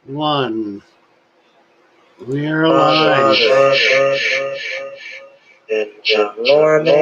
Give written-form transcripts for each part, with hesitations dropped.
One. We're alive. Good morning.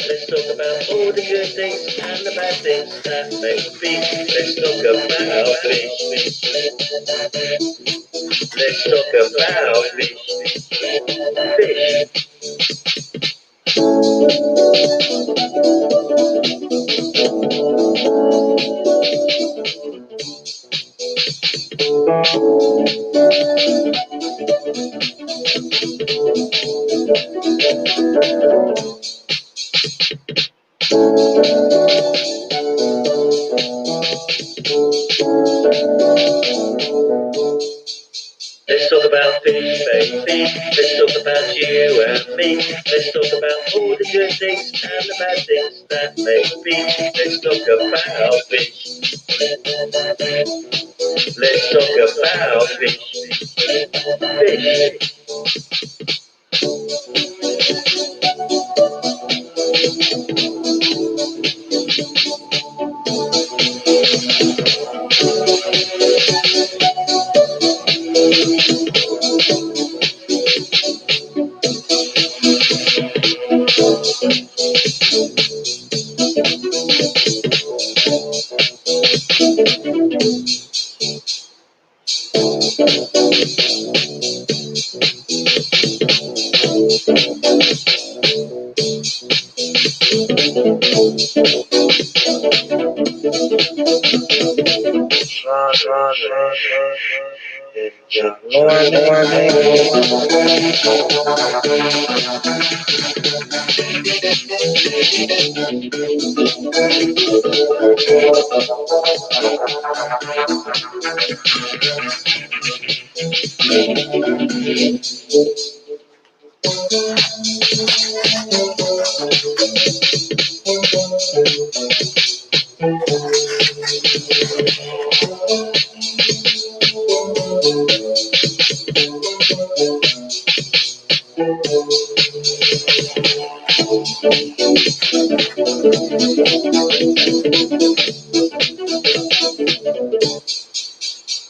Let's talk about all the good things and the bad things that make fish. Let's talk about fish. Let's talk about fish. Fish. Let's talk about fish, baby. Let's talk about you and me. Let's talk about all the good things and the bad things that make fish. Let's talk about fish. Let's talk about fish. Fish.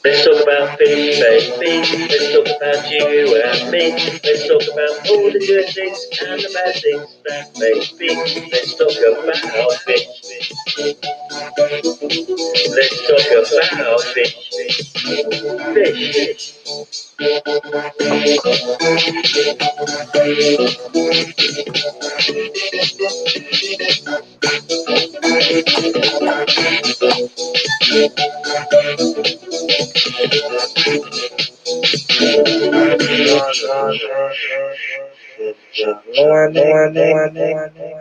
Let's talk about fish, baby. Let's talk about you and me. Let's talk about all the good things and the bad things that make fish. Let's talk about fish. Let's talk about fish. Fish. Morning.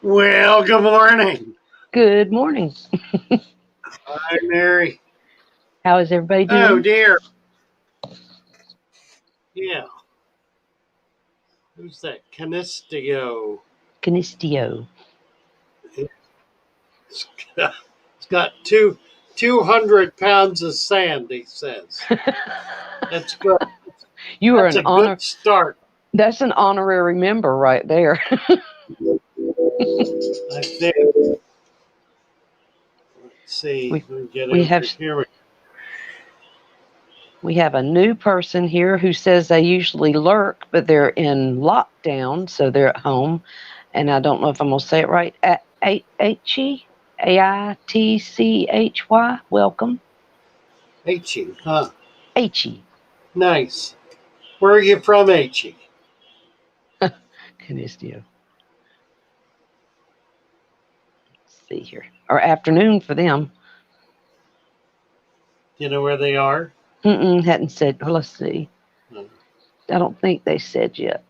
Well, good morning. Good morning. Hi, Mary. How is everybody doing? Oh, dear. Yeah. Who's that? Canistio. Canistio. It's got 200 pounds of sand, he says. That's good. You are That's an a good start. That's an honorary member right there. I think. Let's see. We have a new person here who says they usually lurk, but they're in lockdown, so they're at home. And I don't know if I'm going to say it right. Aitchy? Aitchy. Welcome. Aitchy, huh? Aitchy. Nice. Where are you from, Aitchy? Canistio. Let's see here. Or afternoon for them. Do you know where they are? Hadn't said. Well, let's see. Hmm. I don't think they said yet.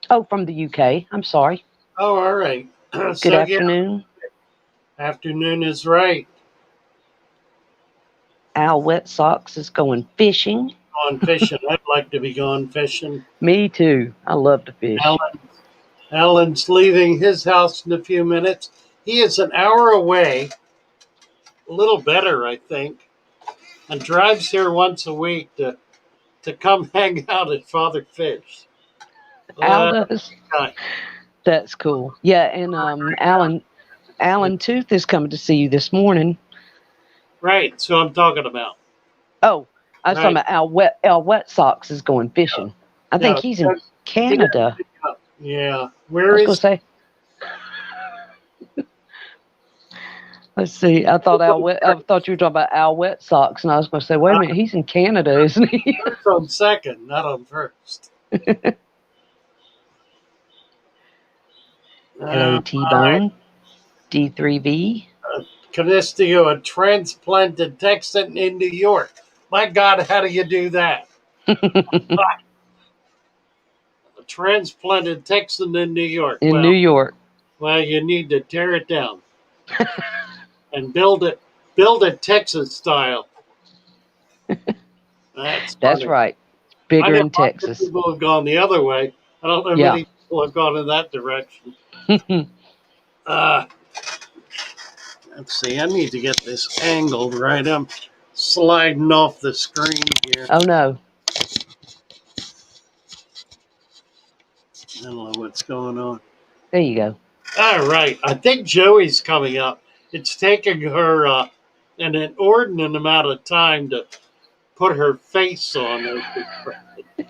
Oh, from the UK. I'm sorry. Oh, all right. Good So, yeah, afternoon. afternoon is right. Al Wet Socks is going fishing. On fishing. I'd like to be gone fishing. Me too. I love to fish. Alan's leaving his house in a few minutes. He is an hour away, a little better, I think, and drives here once a week to come hang out at Father Fish. Al does. God. That's cool. Yeah, and Alan Tooth is coming to see you this morning. Right, so I'm talking about. Oh, I was Right. talking about Al Wet Socks is going fishing. I think he's in Canada. Yeah. I Where was going to is say. Let's see. I thought you were talking about Al Wet Socks, and I was going to say, wait a minute, he's in Canada, isn't he? It's on second, not on first. Hello, T-Bone. D3V. Canistio, a transplanted Texan in New York. My God, how do you do that? A transplanted Texan in New York. In New York. Well, you need to tear it down and build it Texas style. That's funny. right. Bigger I know in Texas. people have gone the other way. I don't know many people have gone in that direction. Let's see. I need to get this angled right. I'm sliding off the screen here. Oh, no. I don't know what's going on. There you go. All right. I think Joey's coming up. It's taking her an inordinate amount of time to put her face on.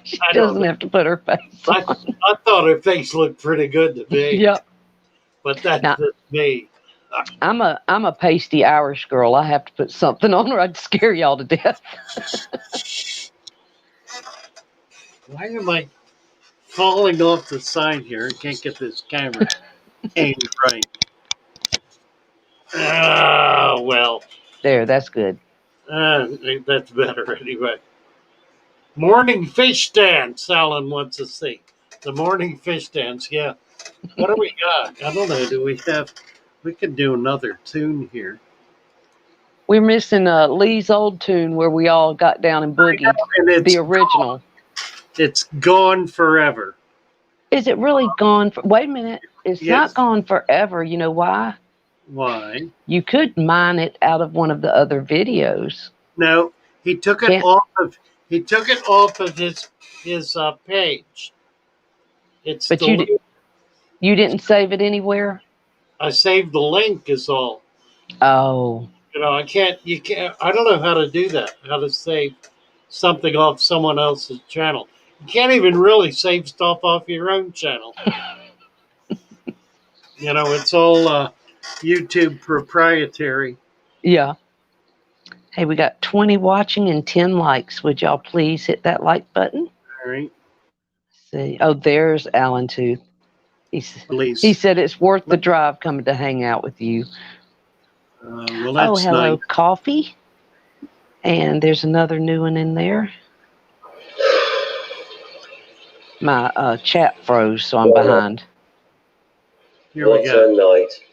She doesn't have to put her face on. I thought her face looked pretty good to me. Yep. But that's just me. I'm a pasty Irish girl. I have to put something on her. I'd scare y'all to death. Why am I falling off the side here? I can't get this camera aimed right. Ah, well. There, that's good. That's better anyway. Morning fish dance, Alan wants to see. The morning fish dance, yeah. What do we got? I don't know. Do we have... We could do another tune here. We're missing Lee's old tune where we all got down and boogied. And the original. It's gone forever. Is it really gone? Wait a minute. It's not gone forever. You know why? Why? You could mine it out of one of the other videos. No, he took it off of his page. It's but you didn't save it anywhere? I saved the link is all. Oh. You know, I don't know how to do that. How to save something off someone else's channel. You can't even really save stuff off your own channel. You know, it's all YouTube proprietary. Yeah. Hey, we got 20 watching and 10 likes. Would y'all please hit that like button? All right. Let's see. Oh, there's Alan Tooth. He said it's worth the drive coming to hang out with you. Well, that's hello, nice. Coffee. And there's another new one in there. My chat froze, so I'm behind. Here we go. Night.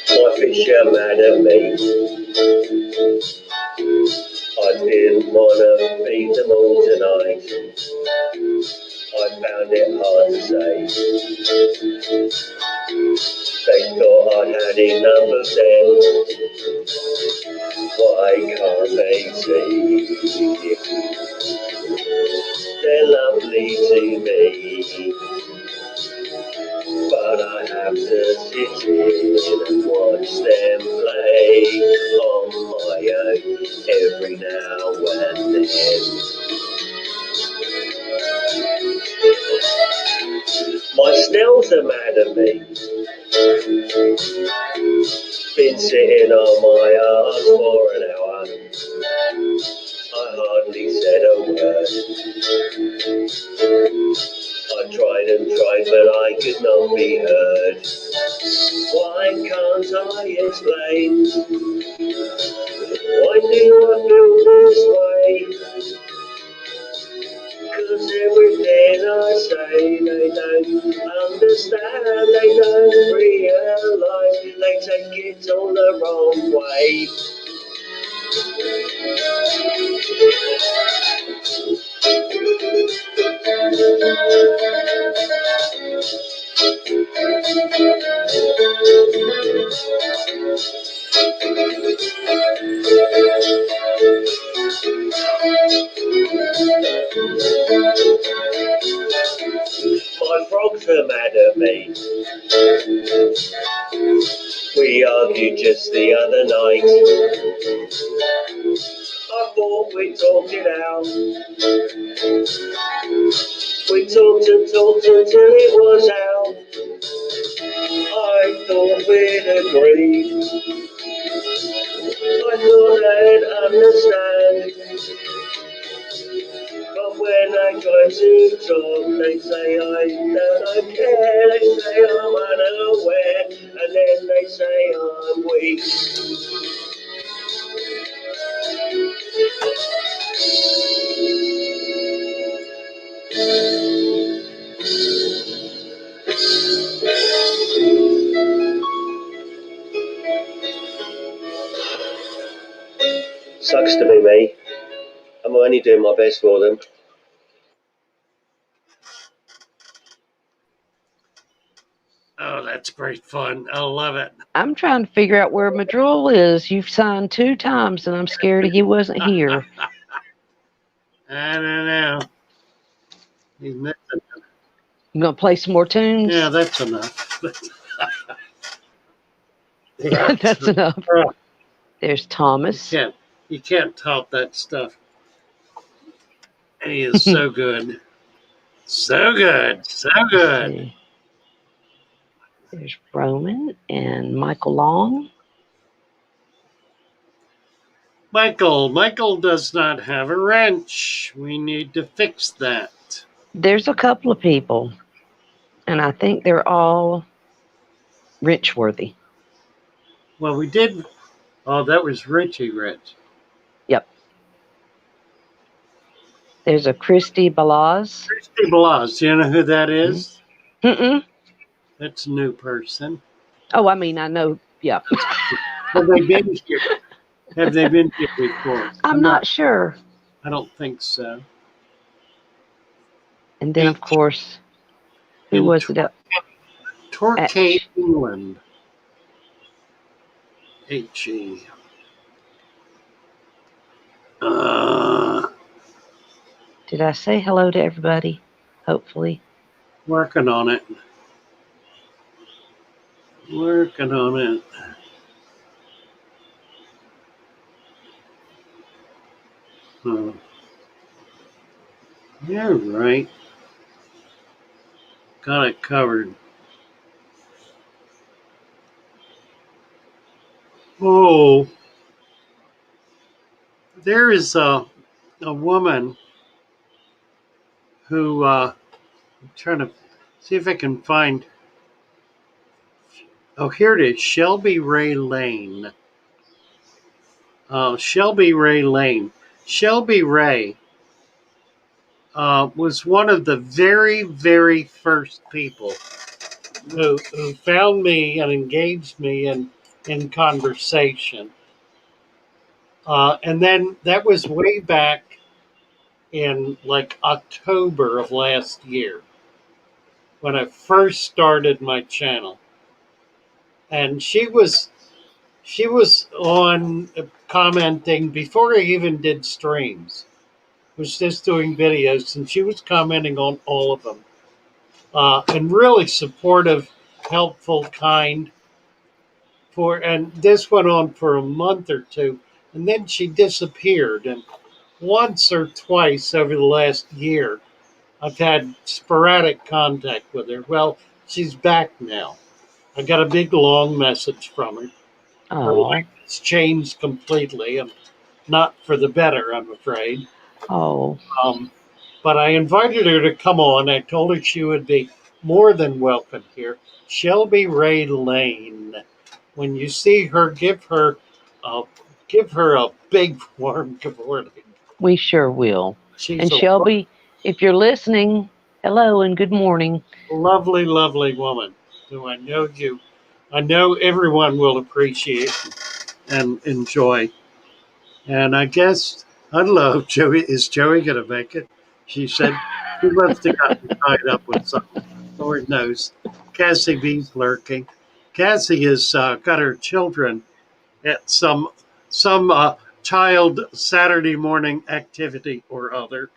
My fish are mad at me. I didn't want to feed them all tonight. I found it hard to say. They thought I had enough of them. Why can't they see? They're lovely to me. But I have to sit in and watch them play on my own every now and then. My snails are mad at me. Been sitting on my ass for an hour. I hardly said a word. I tried and tried, but I could not be heard. Why can't I explain? Why do I feel this way? 'Cause everything I say, they don't understand, they don't realise, they take it all the wrong way. My frogs are mad at me. We argued just the other night. I thought we talked it out. We talked and talked until it was out. I thought we'd agreed. I thought I'd understand. But when I try to talk, they say I don't care. They say I'm unaware, and then they say I'm weak. Sucks to be me. I'm only doing my best for them. Oh, that's great fun. I love it. I'm trying to figure out where Madrol is. You've signed 2 times, and I'm scared he wasn't here. I don't know. He's missing. You gonna play some more tunes? Yeah, that's enough. That's enough. There's Thomas. You can't top that stuff. And he is so good. So good. So good. There's Roman and Michael Long. Michael does not have a wrench. We need to fix that. There's a couple of people, and I think they're all wrench worthy. Well, we did. Oh, that was Richie Rich. Yep. There's a Christy Balaz. Christy Blas. Do you know who that is? Mm-mm. That's a new person. Oh, I mean, I know. Yeah. Have they been here? Have they been here before? I'm not sure. I don't think so. And then, of course, who was it? Torquay, England. H-E. Did I say hello to everybody? Hopefully. Working on it. Working on it. Oh. Yeah, right. Got it covered. Oh, there is a woman who I'm trying to see if I can find. Oh, here it is. Shelby Ray Lane. Shelby Ray Lane. Shelby Ray was one of the very, very first people who found me and engaged me in conversation. And then that was way back in like October of last year when I first started my channel. And she was on commenting before I even did streams. I was just doing videos, and she was commenting on all of them. And really supportive, helpful, kind. And this went on for a month or two, and then she disappeared. And once or twice over the last year, I've had sporadic contact with her. Well, she's back now. I got a big long message from her. Her Oh, life has changed completely, and not for the better, I'm afraid. oh, Um, but I invited her to come on. I told her she would be more than welcome here. Shelby Ray Lane. When you see her, uh, give her a big warm good morning. we sure will. She's And a Shelby, if you're listening, hello and good morning. lovely, lovely woman who I know everyone will appreciate and enjoy. And I guess, I don't know, Joey, is Joey going to make it? She said she must have gotten tied up with something. Lord knows. Cassie B's lurking. Cassie has got her children at some child Saturday morning activity or other.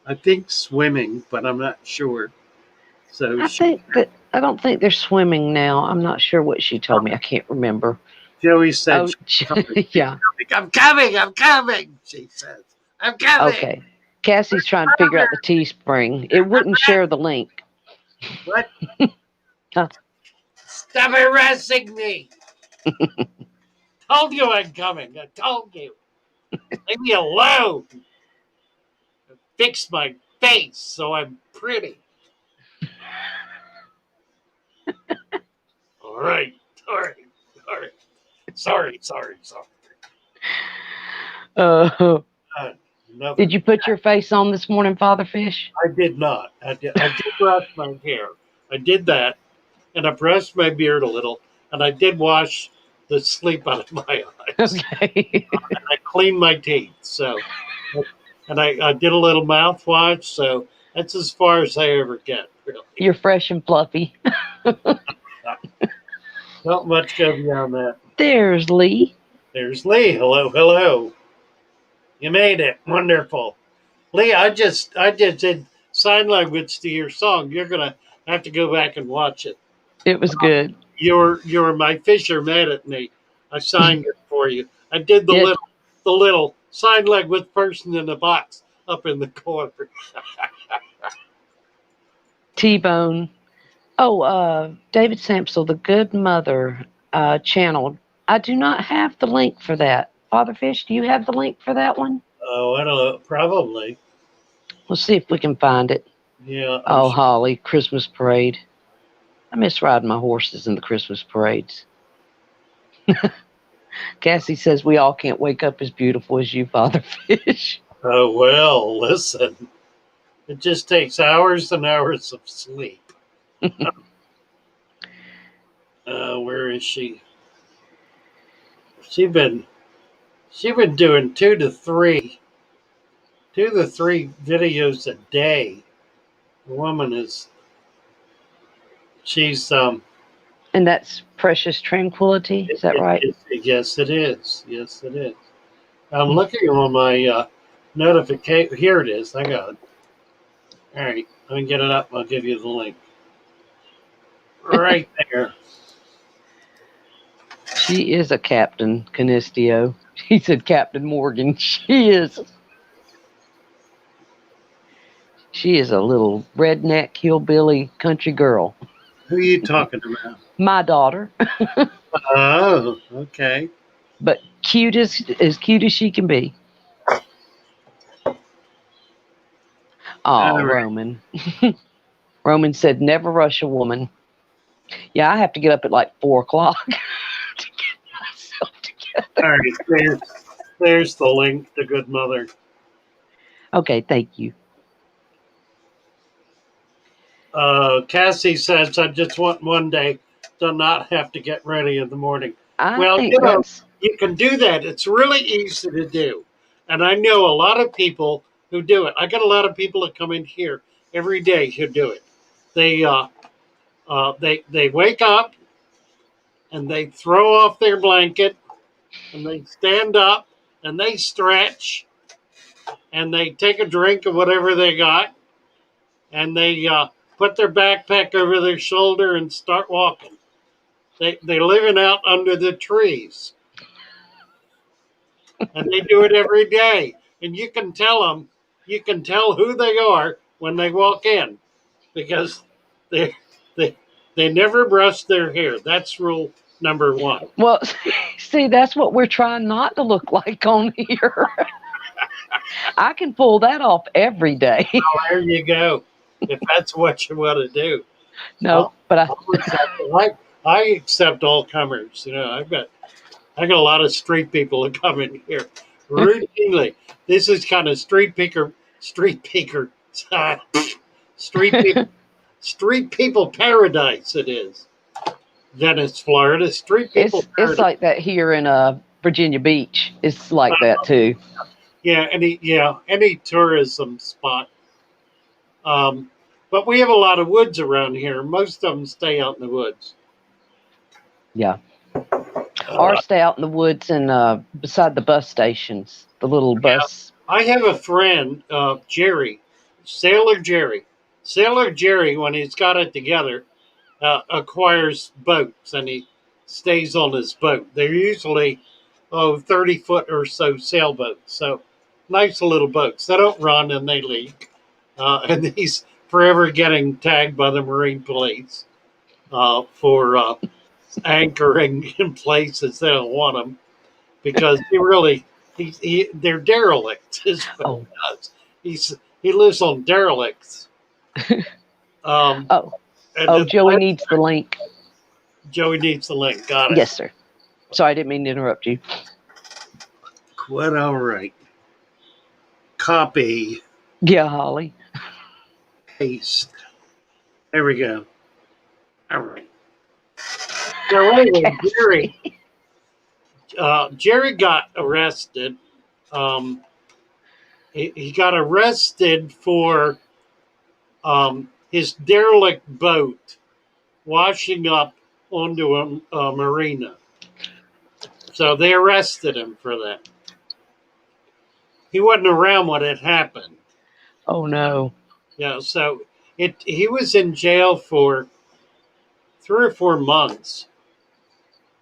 I think swimming, but I'm not sure. So I don't think they're swimming now. I'm not sure what she told me. I can't remember. Joey said Oh, she's coming. yeah. I'm coming. I'm coming. She says, I'm coming. Okay. Cassie's trying to figure out the Teespring. It wouldn't share the link. What? Huh. Stop harassing me. Told you I'm coming. I told you. Leave me alone. Fix my face so I'm pretty. All right. All right. All right. Sorry. Uh, Uh, another. did you put your face on this morning, Father Fish? I did not. I did brush my hair. I did that, and I brushed my beard a little, and I did wash the sleep out of my eyes. Okay. And I cleaned my teeth. So, and I did a little mouthwash. So that's as far as I ever get, really. You're fresh and fluffy. Not much go beyond that. There's Lee. There's Lee. Hello, hello. You made it. Wonderful. Lee, I just did sign language to your song. You're gonna have to go back and watch it. It was good. You're my Fisher mad at me. I signed it for you. I did Yeah, the little sign language person in the box up in the corner. T-Bone. Oh, David Sampsell, the Good Mother channel. I do not have the link for that. Father Fish, do you have the link for that one? Oh, I don't know. Probably. We'll see if we can find it. Yeah. Oh, Sure. Holly, Christmas parade. I miss riding my horses in the Christmas parades. Cassie says we all can't wake up as beautiful as you, Father Fish. Oh well. Listen. It just takes hours and hours of sleep. Where is she? She been she been doing two to three videos a day. The woman is she's And that's Precious Tranquility. Is that right? yes it is. Yes it is. I'm looking on my notification. Here it is. I got it. All right, let me get it up. I'll give you the link. Right there. She is a Captain Canistio. He said Captain Morgan. She is. She is a little redneck hillbilly country girl. Who are you talking about? My daughter, Oh, okay. but cute as cute as she can be. Oh, All right. Roman. Roman said, "Never rush a woman." Yeah, I have to get up at like 4 o'clock to get myself together. All right. There's the link to Good Mother. Okay, thank you. Cassie says, I just want one day to not have to get ready in the morning. I Well, think that's you can do that. It's really easy to do. And I know a lot of people who do it. I got a lot of people that come in here every day who do it. They wake up and they throw off their blanket and they stand up and they stretch and they take a drink of whatever they got and they put their backpack over their shoulder and start walking. They're living out under the trees, and they do it every day. And you can tell who they are when they walk in because they they they never brush their hair. That's rule number one. Well, see, that's what we're trying not to look like on here. I can pull that off every day. Well, there you go. If that's what you want to do, No, I'll, but I'll accept it. I accept all comers. I got a lot of street people that come in here routinely. This is kind of street peaker, street people, street people paradise. It is. Venice, Florida, street people it's paradise. like that here in Virginia Beach. It's like that too. Yeah, any tourism spot. But we have a lot of woods around here. Most of them stay out in the woods. Yeah. Or stay out in the woods and beside the bus stations, the little bus. I have a friend, Jerry, Sailor Jerry. Sailor Jerry, when he's got it together, acquires boats and he stays on his boat. They're usually 30-foot or so sailboats. So nice little boats. They don't run and they leak. And he's forever getting tagged by the Marine Police for anchoring in places they don't want them because they're derelict. Is what he does. He lives on derelicts. Joey needs the link. Joey needs the link. Got it. Yes, sir. Sorry, I didn't mean to interrupt you. Quite all right. Copy. Yeah, Holly. Paste. There we go. All right. So anyway, Jerry got arrested. He got arrested for his derelict boat washing up onto a marina. So they arrested him for that. He wasn't around when it happened. Oh no. Yeah, so he was in jail for 3 or 4 months.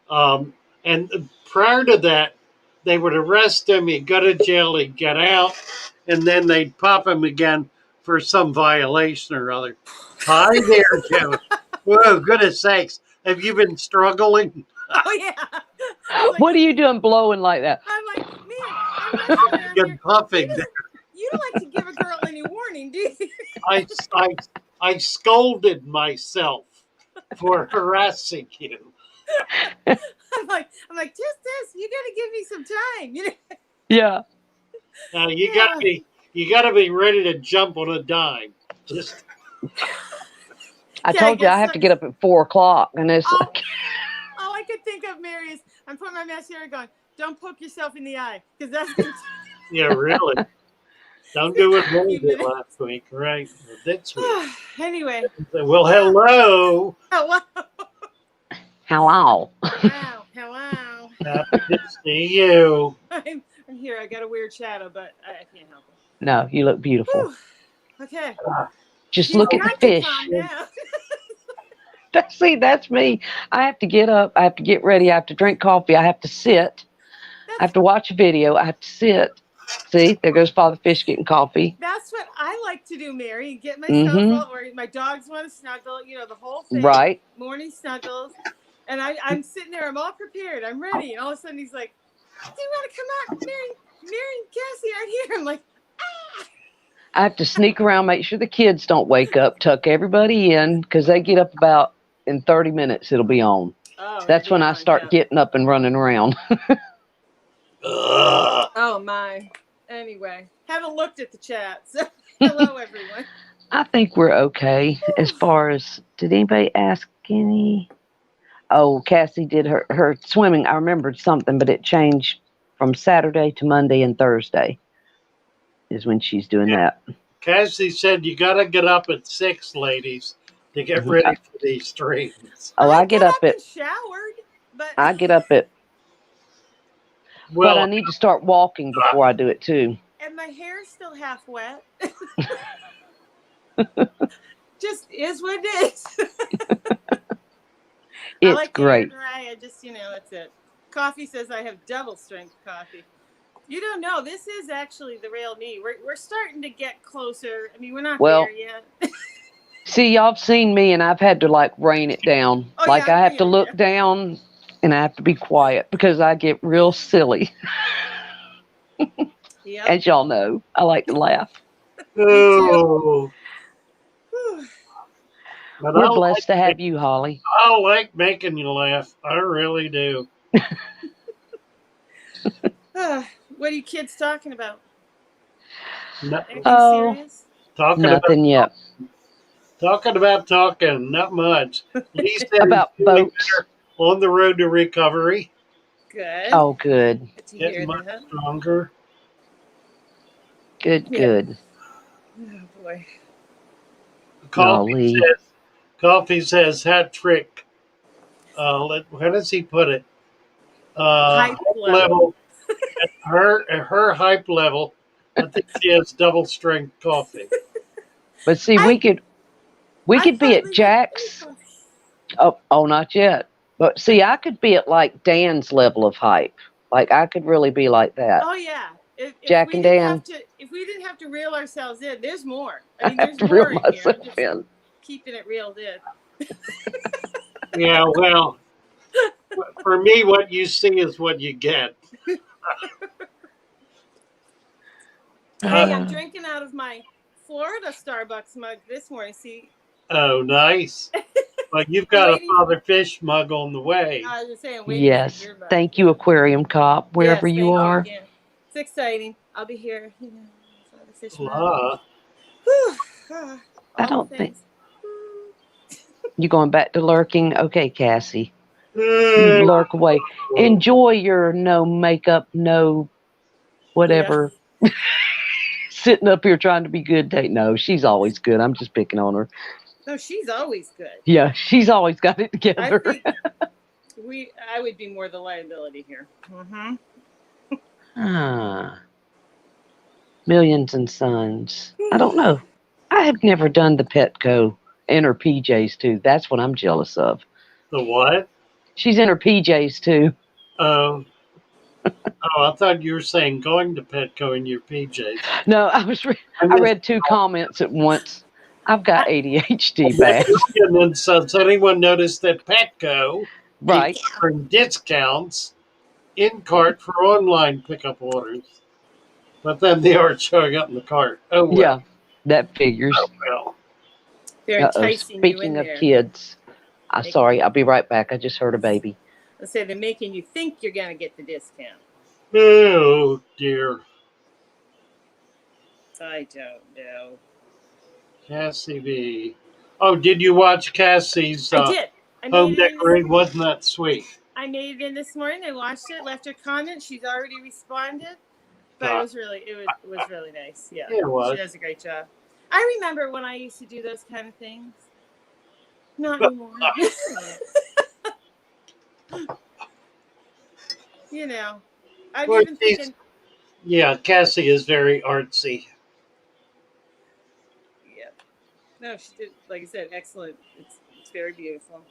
And prior to that, they would arrest him, he'd go to jail, he'd get out, and then they'd pop him again for some violation or other. Hi there, Joe. Whoa, goodness sakes. Have you been struggling? Oh, yeah. Like, what are you doing blowing like that? I'm like, man, Good puffing. You don't like to give a girl any warning, do you? I scolded myself for harassing you. I'm like, just you got to give me some time. You know? Yeah. Now you gotta be ready to jump on a dime. Just. I told you I have to get up at 4:00, and it's. All I could think of, Mary, is I'm putting my mascara going. Don't poke yourself in the eye, because that's. Yeah, really. Don't do what Mary did last week, right? Or this week. Anyway. Well, hello. Hello. Hello. Wow. Hello. Happy to see you. I'm here. I got a weird shadow, but I can't help it. No, you look beautiful. Whew. Okay. Just look at the fish. See, that's me. I have to get up. I have to get ready. I have to drink coffee. I have to sit. I have to watch a video. I have to sit. See, there goes Father Fish getting coffee. That's what I like to do, Mary. Get myself or my dogs want to snuggle, the whole thing. Right. Morning snuggles. And I'm sitting there, I'm all prepared. I'm ready. And all of a sudden he's like, do you want to come out? Mary and Cassie aren't here. I'm like, ah. I have to sneak around, make sure the kids don't wake up, tuck everybody in, because they get up about in 30 minutes, it'll be on. Oh, that's when I start getting up and running around. Oh, my. Anyway, haven't looked at the chat. So hello, everyone. I think we're okay as far as, did anybody ask any? Oh, Cassie did her swimming. I remembered something, but it changed from Saturday to Monday and Thursday is when she's doing that. Cassie said you got to get up at 6, ladies, to get ready for these streams. Oh, I get up at... showered, but... I get up at... Well, but I need to start walking before I do it, too. And my hair's still half wet. Just is what it is. It's I like great. Dry. I just, that's it. Coffee says I have double strength coffee. You don't know. This is actually the real me. We're starting to get closer. I mean, we're not Well, there yet. see, y'all have seen me, and I've had to like rein it down. Oh Like yeah, I I'm have to real. look down, and I have to be quiet because I get real silly. Yep. As y'all know, I like to laugh. Oh, Whew. but We're blessed to have you, Holly. I like making you laugh. I really do. What are you kids talking about? No, Anything Oh, serious? talking nothing yet. about talking, not much. Lee said he's About feeling boats. better on the road to recovery. Good. Oh, good. Good to Getting hear much that. stronger. Good, Yeah. good. Oh boy. Oh, Lee. Coffee says hat trick. How does he put it? Hype Hype level. level. Her hype level. I think she has double strength coffee. But see, I we could be at hardly have any Jack's. coffee. Oh, not yet. But see, I could be at like Dan's level of hype. Like I could really be like that. Oh yeah. If Jack we and didn't Dan. have to reel ourselves in, there's more. I mean, I have there's to reel more in here. I'm myself just in. keeping it reeled in. Yeah, well, for me, what you see is what you get. Hey, I'm drinking out of my Florida Starbucks mug this morning. See, Oh, nice. But you've I'm got a waiting. Father Fish mug on the way. I was just saying, waiting for Yes. your mug. Thank you, Aquarium Cop, wherever Yes, you thank are. you again. It's exciting. I'll be here. For the fish mug. Ah, Whew. I All the don't think things. you going back to lurking. Okay, Cassie. You oh, lurk away. Enjoy your no makeup, no whatever. Yeah. Sitting up here trying to be good day. No, she's always good. I'm just picking on her. No, she's always good. Yeah, she's always got it I together. think I would be more the liability here. Mm-hmm. Ah, Millions and Sons. I don't know. I have never done the Petco in her PJs too. That's what I'm jealous of. the what? She's in her PJs too. Oh, I thought you were saying going to Petco in your PJs. No, I I missed. read two comments at once. I've got ADHD bad. And so, has anyone noticed that Petco keeps Right. offering discounts in cart for online pickup orders? But then they aren't showing up in the cart. Oh, well. Yeah, that figures. Oh, well. They're Uh-oh. enticing you in Speaking of there. kids, sorry, I'll be right back. I just heard a baby. Let's say they're making you think you're gonna get the discount. Oh, dear. I don't know. Cassie B. Oh, did you watch Cassie's I did. I home made it in decorating? Wasn't that sweet? I made it in this morning. I watched it, left her comment. She's already responded, but it was really nice. Yeah, It was. She does a great job. I remember when I used to do those kind of things. Not anymore. I'm Well, even thinking. Yeah, Cassie is very artsy. Yeah. No, she did. Like I said, excellent. It's very beautiful.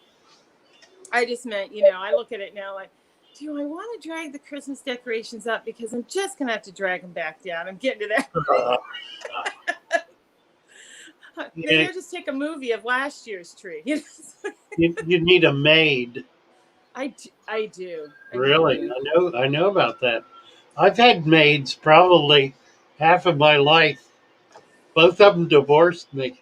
I just meant, I look at it now like, do I want to drag the Christmas decorations up? Because I'm just going to have to drag them back down. I'm getting to that. Maybe I'll just take a movie of last year's tree. You need a maid. I do. Really? I know about that. I've had maids probably half of my life. Both of them divorced me.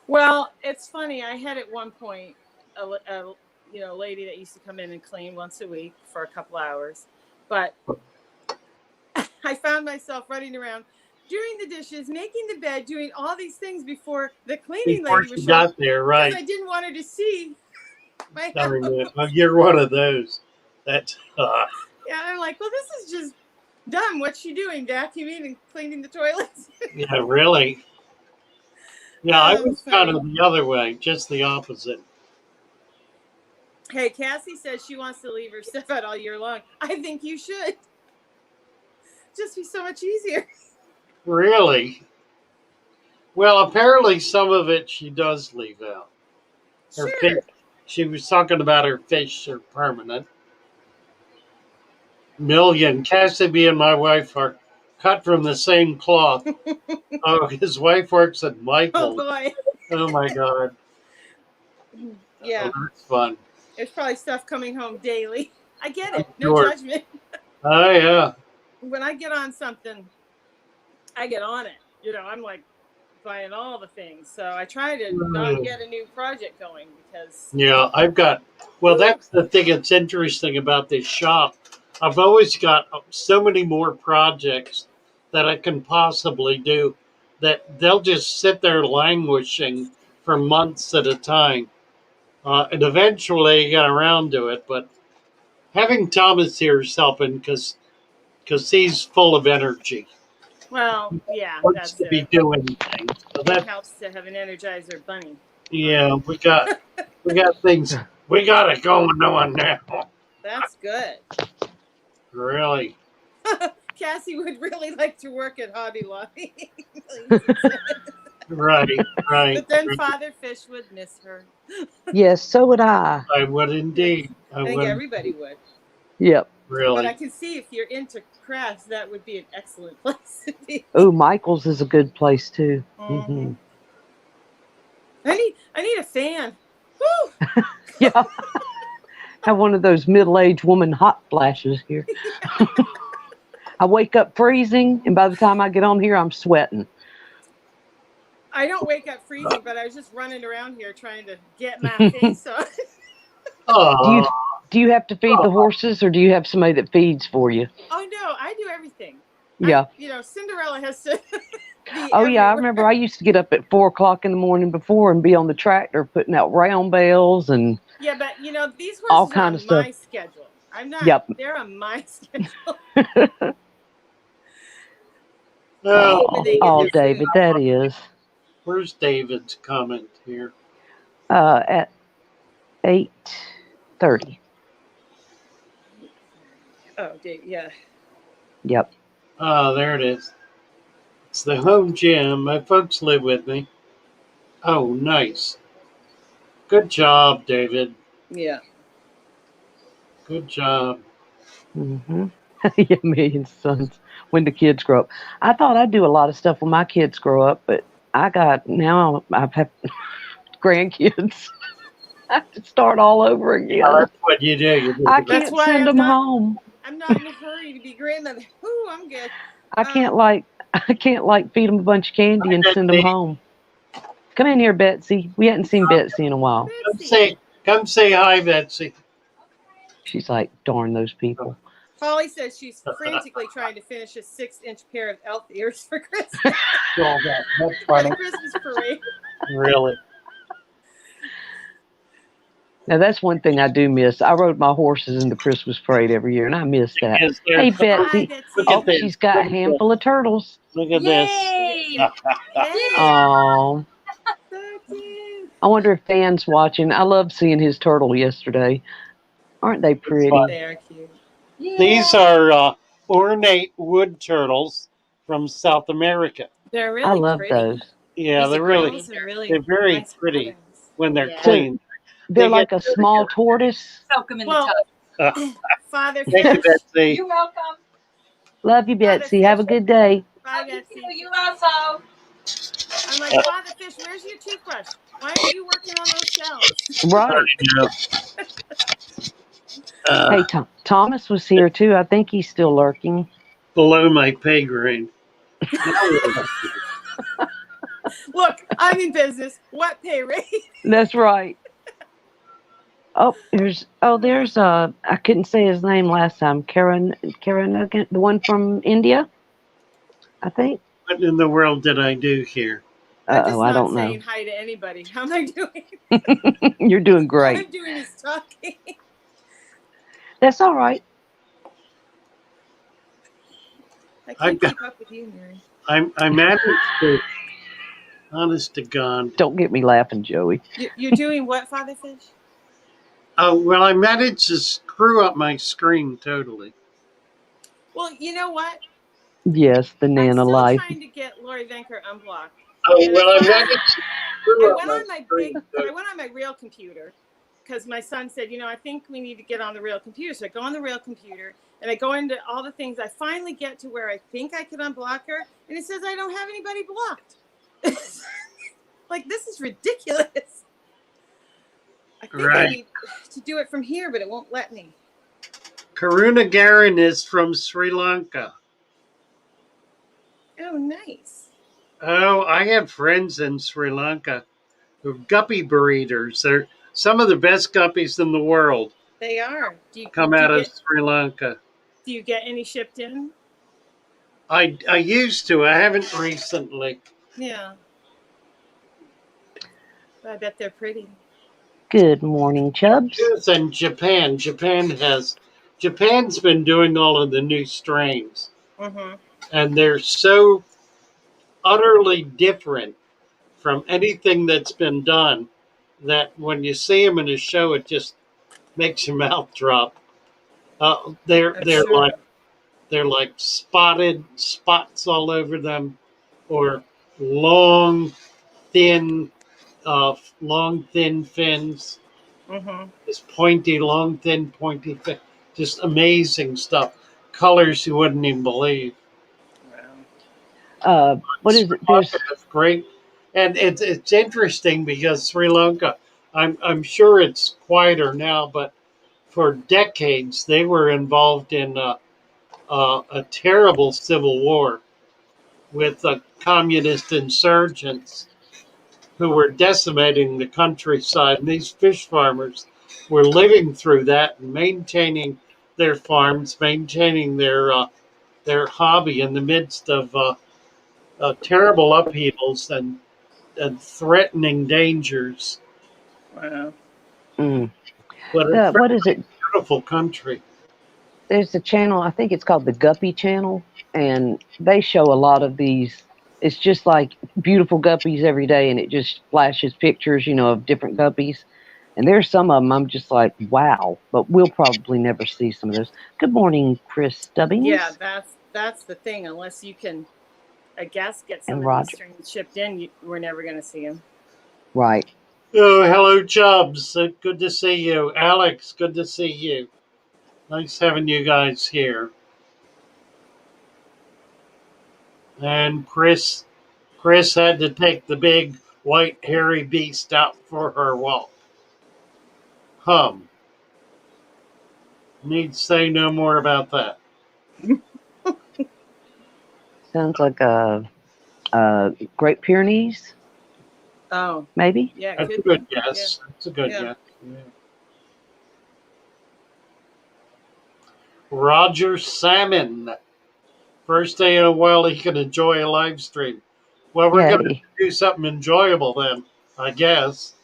Well, it's funny. I had at one point a lady that used to come in and clean once a week for a couple hours, but I found myself running around doing the dishes, making the bed, doing all these things before the cleaning lady was got there, right? Because I didn't want her to see my house. Oh, you're one of those. That's Yeah, I'm like, well, this is just dumb. What's she doing? Vacuuming and cleaning the toilets? yeah, really. Yeah, I was kind funny. of the other way, just the opposite. Hey, Cassie says she wants to leave her stuff out all year long. I think you should. Just be so much easier. Really? Well, apparently some of it she does leave out. Her Sure. fish, she was talking about her fish are permanent. million. Cassidy and my wife are cut from the same cloth. Oh, his wife works at Oh Michael's. boy. Oh my God. Yeah. Oh, that's fun. There's probably stuff coming home daily. I get it. No Sure. judgment. Oh yeah. When I get on something, I get on it. You know, I'm like buying all the things. So I try to not get a new project going because Yeah, I've got. Well, that's the thing that's interesting about this shop. I've always got so many more projects that I can possibly do that they'll just sit there languishing for months at a time. And eventually get around to it. But having Thomas here is helping because he's full of energy. well, yeah, Wants that's to be it. doing things. So It that helps to have an Energizer bunny. yeah, we got things we got it going on now. That's good. Really. Cassie would really like to work at Hobby Lobby. Right, right. But then Father Fish would miss her. Yes, so would I. I would indeed. I think everybody would. Yep. Really. But I can see if you're into crafts, that would be an excellent place to be. Oh, Michael's is a good place too. Mhm. I need a fan. Woo! Yeah. Have one of those middle-aged woman hot flashes here. I wake up freezing, and by the time I get on here, I'm sweating. I don't wake up freezing, but I was just running around here trying to get my face on. Oh, Do you have to feed the horses, or do you have somebody that feeds for you? Oh no, I do everything. Yeah. Cinderella has to be Oh yeah, I everywhere. remember I used to get up at 4:00 in the morning before and be on the tractor putting out round bales and Yeah, but these horses all are kind on of stuff. my schedule. I'm not. Yep. They're on my schedule. no. When they get Oh, their David, food. that is Where's David's comment here? at 8:30. Oh, yeah. Yep. Oh, there it is. It's the home gym. My folks live with me. Oh, nice. Good job, David. Yeah. Good job. Mm-hmm. Yeah, million sons when the kids grow up. I thought I'd do a lot of stuff when my kids grow up, but I've had grandkids. I have to start all over again. Oh, that's what you do. You do I the- can't why send I'm them not- home. I'm not in a hurry to be grandmother. Ooh, I'm good. I can't feed them a bunch of candy and send them home. Come in here, Betsy. We hadn't seen Betsy in a while. Come say hi, Betsy. She's like, darn those people. Polly says she's frantically trying to finish a 6-inch pair of elf ears for Christmas. Oh, that's For funny. the Christmas parade. Really. Now that's one thing I do miss. I rode my horses in the Christmas parade every year, and I miss that. Yes, Hey, there's- Betsy. Hi, Betsy. Look at Oh, this. she's got a handful of turtles. Look at Yay! this. Oh, So cute. I wonder if Dan's watching. I loved seeing his turtle yesterday. Aren't they pretty? fun. They are cute. These are ornate wood turtles from South America. They're really I love pretty. those. Yeah, These they're really girls are really they're very nice pretty patterns. when they're Yeah. clean. They're They like get a small tortoise. Soak them in Well, the tub. Father Thank you, Fish. Betsy. You're welcome. Love you, Betsy. Have a good day. Bye, Love you Betsy. too. You also. I'm like, Father Fish, where's your toothbrush? Why aren't you working on those shelves? Right. Hey, Thomas was here too. I think he's still lurking. Below my pay grade. Look, I'm in business. What pay rate? That's right. Oh, there's I couldn't say his name last time. Karen, the one from India, I think. What in the world did I do here? I'm just I not don't know. saying hi to anybody. How am I doing? You're doing All I'm great. doing is talking. That's all right. I I've can't got- keep up with you, Mary. I managed to. Honest to God. Don't get me laughing, Joey. You're doing what, Father Fish? Oh well, I managed to screw up my screen totally. Well, you know what? Yes, the I'm Nana still life. trying to get Lori Venker unblocked. Oh well, I managed to screw I up went my on my screen I totally. went on my real computer, because my son said, I think we need to get on the real computer. So I go on the real computer and I go into all the things. I finally get to where I think I could unblock her, and it says I don't have anybody blocked. Like, this is ridiculous. I think I need to do it from here, but it won't let me. Karuna Garan is from Sri Lanka. Oh, nice. Oh, I have friends in Sri Lanka who are guppy breeders. They're some of the best guppies in the world. They are. Come out of Sri Lanka. Do you get any shipped in? I used to. I haven't recently. Yeah. I bet they're pretty. Good morning, Chubs. Yes, and Japan. Japan's been doing all of the new strains. Mm-hmm. And they're so utterly different from anything that's been done that when you see them in a show, it just makes your mouth drop. They're Sure. like spotted spots all over them, or long, thin, thin fins. Mm-hmm. This pointy, long, thin, pointy fin. Just amazing stuff. Colors you wouldn't even believe. What is it? There's That's great, and it's interesting because Sri Lanka. I'm sure it's quieter now, but for decades they were involved in a terrible civil war with communist insurgents who were decimating the countryside. And these fish farmers were living through that and maintaining their farms, maintaining their hobby in the midst of terrible upheavals and threatening dangers. Wow. But it's what is it? a beautiful country. There's a channel, I think it's called the Guppy Channel, and they show a lot of these. It's just like beautiful guppies every day, and it just flashes pictures, of different guppies. And there's some of them I'm just like, wow, but we'll probably never see some of those. Good morning, Chris Stubbings. Yeah, that's the thing. Unless you can, I guess, get some of these strains shipped in, we're never going to see them. Right. Oh, hello, Chubbs. Good to see you. Alex, good to see you. Nice having you guys here. And Chris had to take the big white hairy beast out for her walk. Need say no more about that. Sounds like a Great Pyrenees. Oh, maybe. Yeah, that's a good guess. Yeah. That's a good guess. Yeah. Roger Salmon. First day in a while he can enjoy a live stream. Well, we're going to do something enjoyable then, I guess.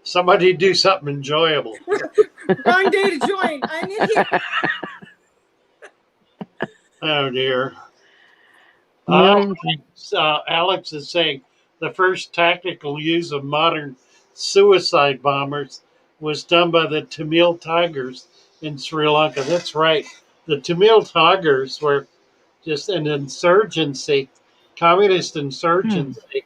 Somebody do something enjoyable. Wrong day to join. I'm in here. Oh, dear. Alex is saying the first tactical use of modern suicide bombers was done by the Tamil Tigers in Sri Lanka. That's right. The Tamil Tigers were just an insurgency, communist insurgency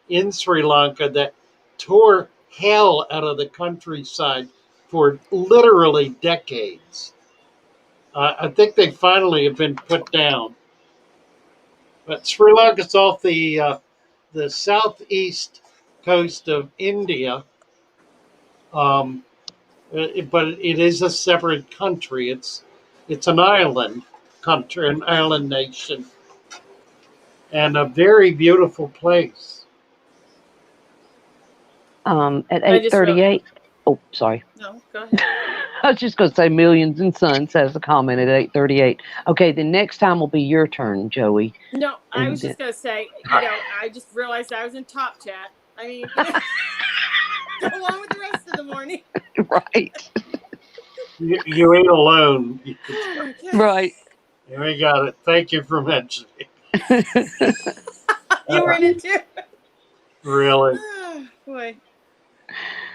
in Sri Lanka that tore hell out of the countryside for literally decades. I think they finally have been put down. But Sri Lanka is off the southeast coast of India, but it is a separate country. It's an island country, an island nation, and a very beautiful place. At 8:38. Oh, sorry. No, go ahead. I was just going to say Millions and Sons has a comment at 8:38. Okay, the next time will be your turn, Joey. No, I was just going to say, I just realized I was in Top Chat. I mean, go along with the rest of the morning. Right. You ain't alone. Right. We got it. Thank you for mentioning. You were in it too. Really? Oh, boy.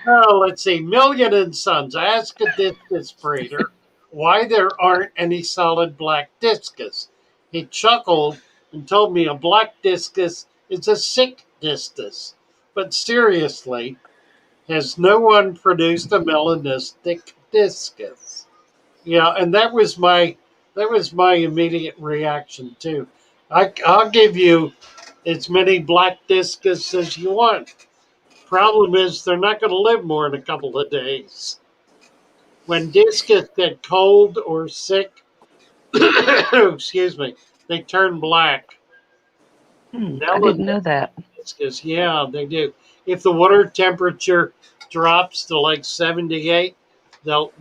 Oh, let's see. Million and Sons. Ask a discus breeder why there aren't any solid black discus. He chuckled and told me a black discus is a sick discus. But seriously, has no one produced a melanistic discus? Yeah, and that was my immediate reaction too. I'll give you as many black discus as you want. Problem is, they're not going to live more than a couple of days. When discus get cold or sick, excuse me, they turn black. I didn't Melanistic know that. discus, yeah, they do. If the water temperature drops to like 78, they'll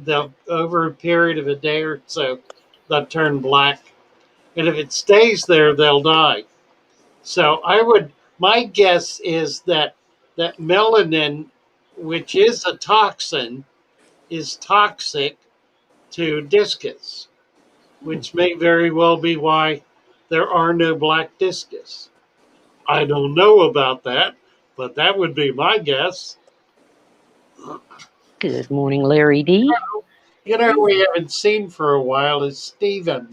over a period of a day or so, they'll turn black. And if it stays there, they'll die. So my guess is that melanin, which is a toxin, is toxic to discus, which may very well be why there are no black discus. I don't know about that, but that would be my guess. Good morning, Larry D. You know, we haven't seen for a while is Steven.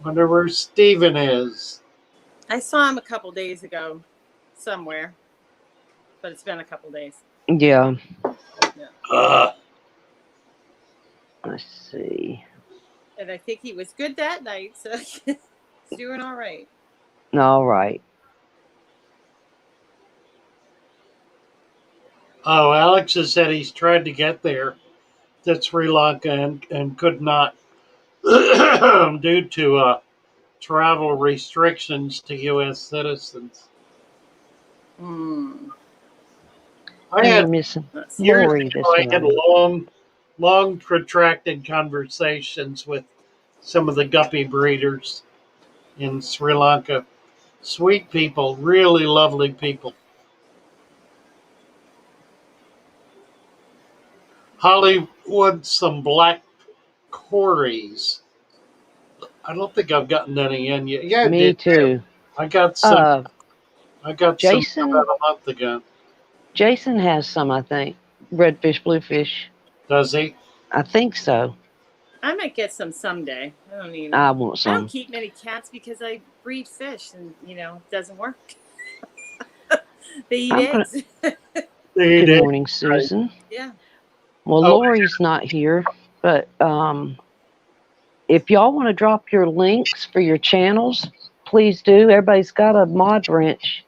Wonder where Steven is. I saw him a couple days ago somewhere, but it's been a couple days. Yeah. Uh, Let's see. And I think he was good that night, so he's doing all right. All right. oh, Alex has said he's tried to get there to Sri Lanka and could not due to travel restrictions to U.S. citizens. Mm. I And we're had missing Let's see. years Lori this ago. I had morning. long, protracted conversations with some of the guppy breeders in Sri Lanka. Sweet people, really lovely people. Holly wants some black Corys. I don't think I've gotten any in yet. Yeah, I Me did too. too. I got some. I got some Jason about a month ago. Jason has some, I think. Redfish, bluefish. Does he? I think so. I might get some someday. I don't need. I want I don't some. keep many cats because I breed fish, and it doesn't work. They eat I'm gonna- eggs. Good morning, Susan. Yeah. Well, Oh. Lori's not here, but if y'all want to drop your links for your channels, please do. Everybody's got a mod wrench,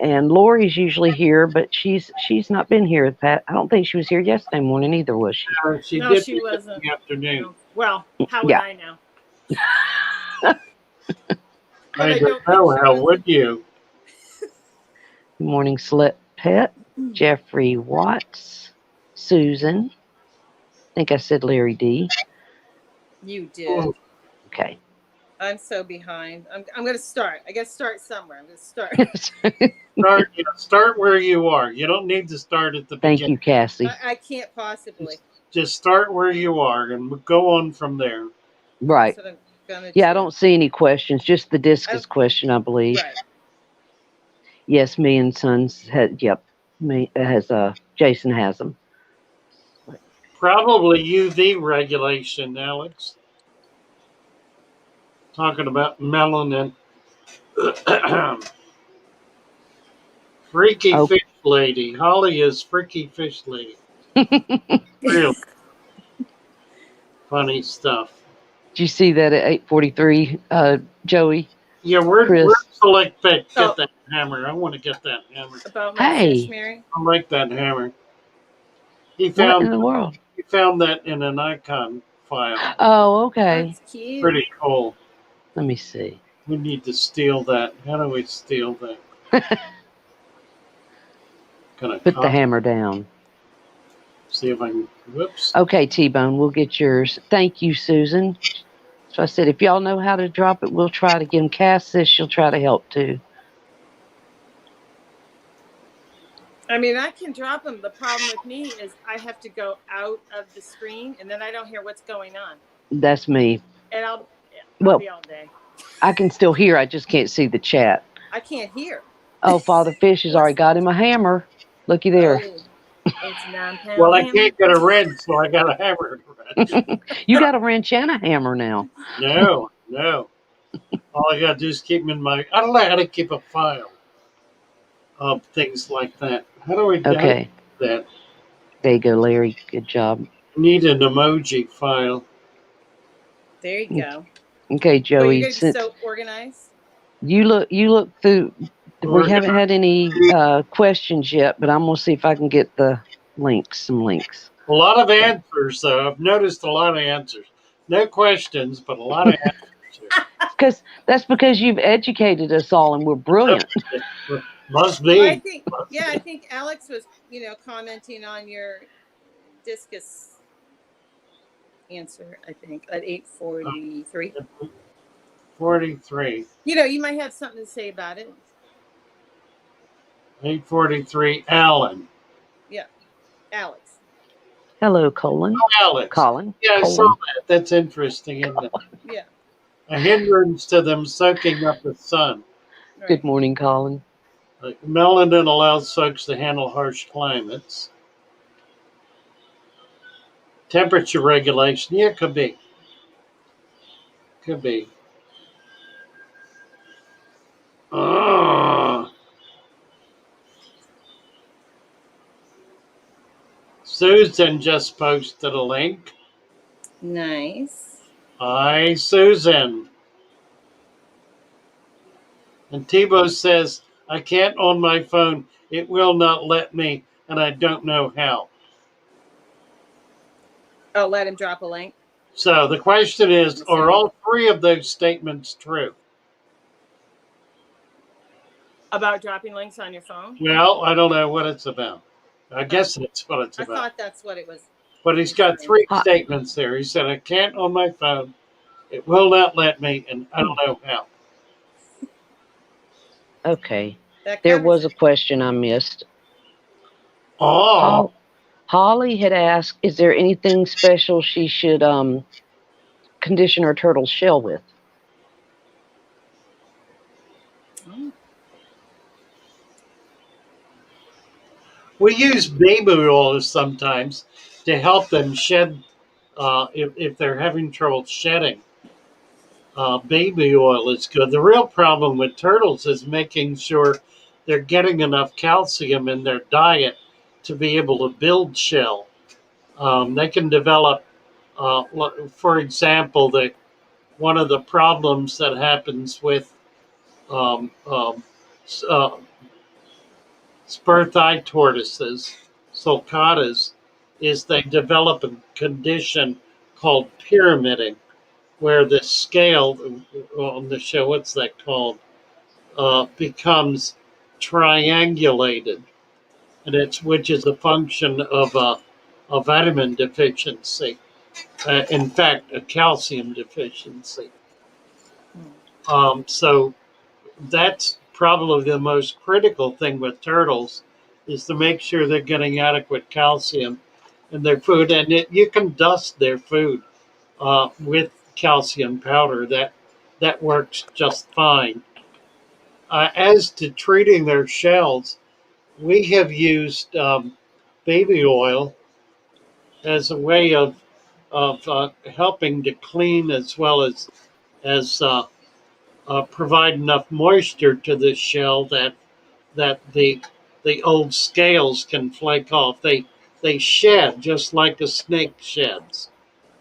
and Lori's usually here, but she's not been here. Pat, I don't think she was here yesterday morning either, was she? She No, did she in wasn't. the afternoon. No. Well, how would Yeah. I know? I don't know. How would you? Good morning, Slip Pet, Jeffrey Watts, Susan. I think I said Larry D. You did. Okay. I'm so behind. I'm going to start. I got to start somewhere. I'm going to start. Start where you are. You don't need to start at the Thank beginning. you, Cassie. I can't possibly. Just start where you are and go on from there. Right. That's what I'm gonna Yeah, do. I don't see any questions. Just the discus question, I believe. Right. Yes, me and Sons had. Yep, me has. Jason has them. Probably UV regulation, Alex. Talking about melanin. Freaky Oh. fish lady. Holly is freaky fish lady. Real funny stuff. Did you see that at 8:43, Joey? Yeah, where's Select Pet? Get Oh. that hammer. I want to get that hammer. About my fish, Mary? I like that hammer. What in the world? He found that in an icon file. Oh, okay. That's cute. Pretty cool. Let me see. We need to steal that. How do we steal that? Put the hammer down. See if I can. Whoops. Okay, T-Bone, we'll get yours. Thank you, Susan. So I said, if y'all know how to drop it, we'll try to get them. Cass says she'll try to help too. I mean, I can drop them. The problem with me is I have to go out of the screen, and then I don't hear what's going on. That's me. And I'll be all day. I can still hear. I just can't see the chat. I can't hear. Oh, Father Fish has already got him a hammer. Looky there. Oh, it's 9-pound Well, I hammer. can't get a wrench, so I got a hammer. You got a wrench and a hammer now. No. All I got to do is keep them in my. I don't know how to keep a file. of things like that. How do we do Okay. that? There you go, Larry. Good job. Need an emoji file. There you go. Okay, But you're Joey. going to be Since so organized. you look through, We're we haven't had any questions yet, but I'm gonna see if I can get some links. a lot of answers, though. I've noticed a lot of answers. No questions, but a lot of answers. Because that's because you've educated us all, and we're brilliant. Must Well, I be. think, yeah, I think Alex was, commenting on your discus answer, I think, at 8:43. 43. You might have something to say about it. 843. Alan. Yeah, Alex. Hello, Colin. Alex. Colin. Yeah, I saw Colin. that. That's interesting, isn't it? Yeah. A hindrance to them soaking up the sun. Right. Good morning, Colin. Melanin allows folks to handle harsh climates. Temperature regulation. Yeah, could be. Could be. Ah. Susan just posted a link. Nice. Hi, Susan. And Tebow says, I can't on my phone. It will not let me, and I don't know how. Oh, let him drop a link. So the question is, are all three of those statements true? About dropping links on your phone? Well, I don't know what it's about. I guess that's what it's I about. thought that's what it was. But he's got three statements there. He said, I can't on my phone. It will not let me, and I don't know how. Okay. That There covers was a it. question I missed. Oh, Holly had asked, is there anything special she should condition her turtle shell with? Oh. we use baby oil sometimes to help them shed if they're having trouble shedding. Baby oil is good. The real problem with turtles is making sure they're getting enough calcium in their diet to be able to build shell. They can develop, for example, one of the problems that happens with um, um, uh, spur thigh tortoises, sulcatas, is they develop a condition called pyramiding, where the scale on the show, what's that called, becomes triangulated, and which is a function of a vitamin deficiency. In fact, a calcium deficiency. So that's probably the most critical thing with turtles is to make sure they're getting adequate calcium in their food, and you can dust their food with calcium powder. That works just fine. As to treating their shells, we have used baby oil as a way of helping to clean as well as provide enough moisture to the shell that the old scales can flake off. They shed just like a snake sheds,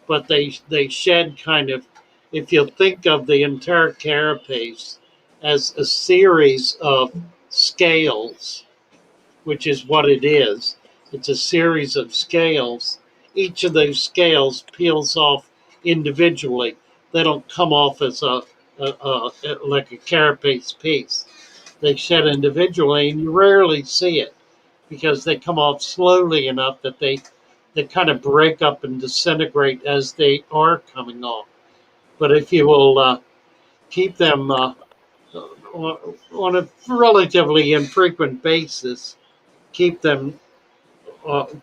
but they shed kind of. If you think of the entire carapace as a series of scales, which is what it is. It's a series of scales. Each of those scales peels off individually. They don't come off as like a carapace piece. They shed individually, and you rarely see it because they come off slowly enough that they kind of break up and disintegrate as they are coming off. But if you will keep them on a relatively infrequent basis, keep them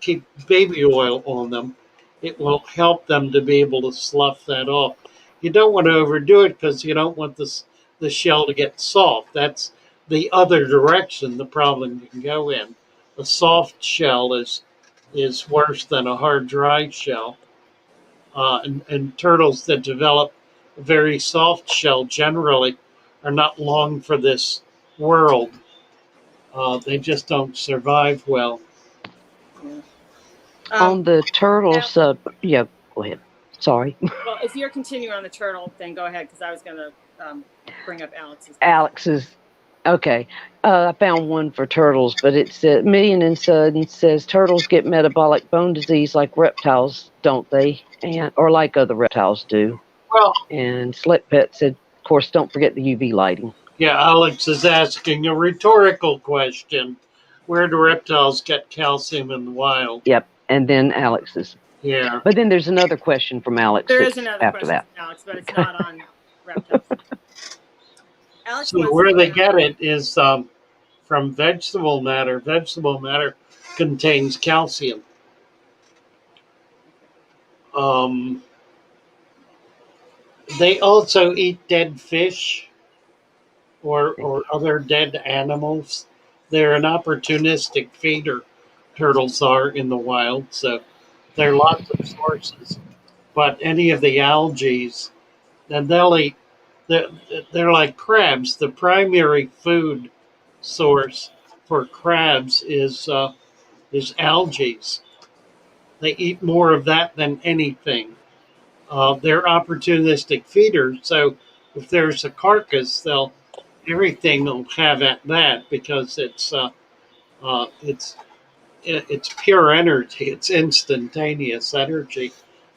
keep baby oil on them, it will help them to be able to slough that off. You don't want to overdo it because you don't want the shell to get soft. That's the other direction the problem can go in. A soft shell is worse than a hard dry shell. And turtles that develop a very soft shell generally are not long for this world. They just don't survive well. Yeah. On the turtle Now, sub, yeah, go ahead. Sorry. well, if you're continuing on the turtle, then go ahead because I was going to bring up Alex's question. Alex's. Okay. I found one for turtles, but it said Million and Son says turtles get metabolic bone disease like reptiles, don't they? And or like other reptiles do. Well, And Slick Pet said, of course, don't forget the UV lighting. yeah, Alex is asking a rhetorical question. Where do reptiles get calcium in the wild? Yep. And then Alex's. Yeah. But then there's another question from Alex. There is another after question that. from Alex, but it's not on reptiles. Alex So wants where to they know, get it is from vegetable matter. Vegetable matter contains calcium. Um, they also eat dead fish or other dead animals. They're an opportunistic feeder. Turtles are in the wild, so there are lots of sources. But any of the algae, then they'll eat. They're, they're like crabs. The primary food source for crabs is algae. They eat more of that than anything. They're opportunistic feeders, so if there's a carcass, they'll everything will have at that because it's it's pure energy. It's instantaneous energy,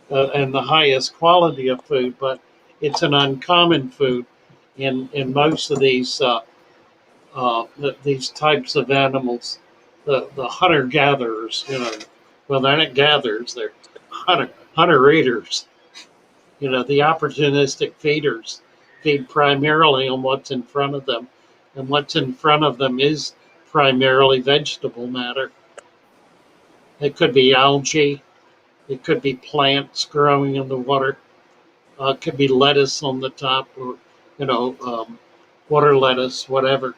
and the highest quality of food. But it's an uncommon food in most of these types of animals. The hunter gatherers, well, they're not gatherers; they're hunter eaters. The opportunistic feeders feed primarily on what's in front of them, and what's in front of them is primarily vegetable matter. It could be algae, it could be plants growing in the water, it could be lettuce on the top, or water lettuce, whatever.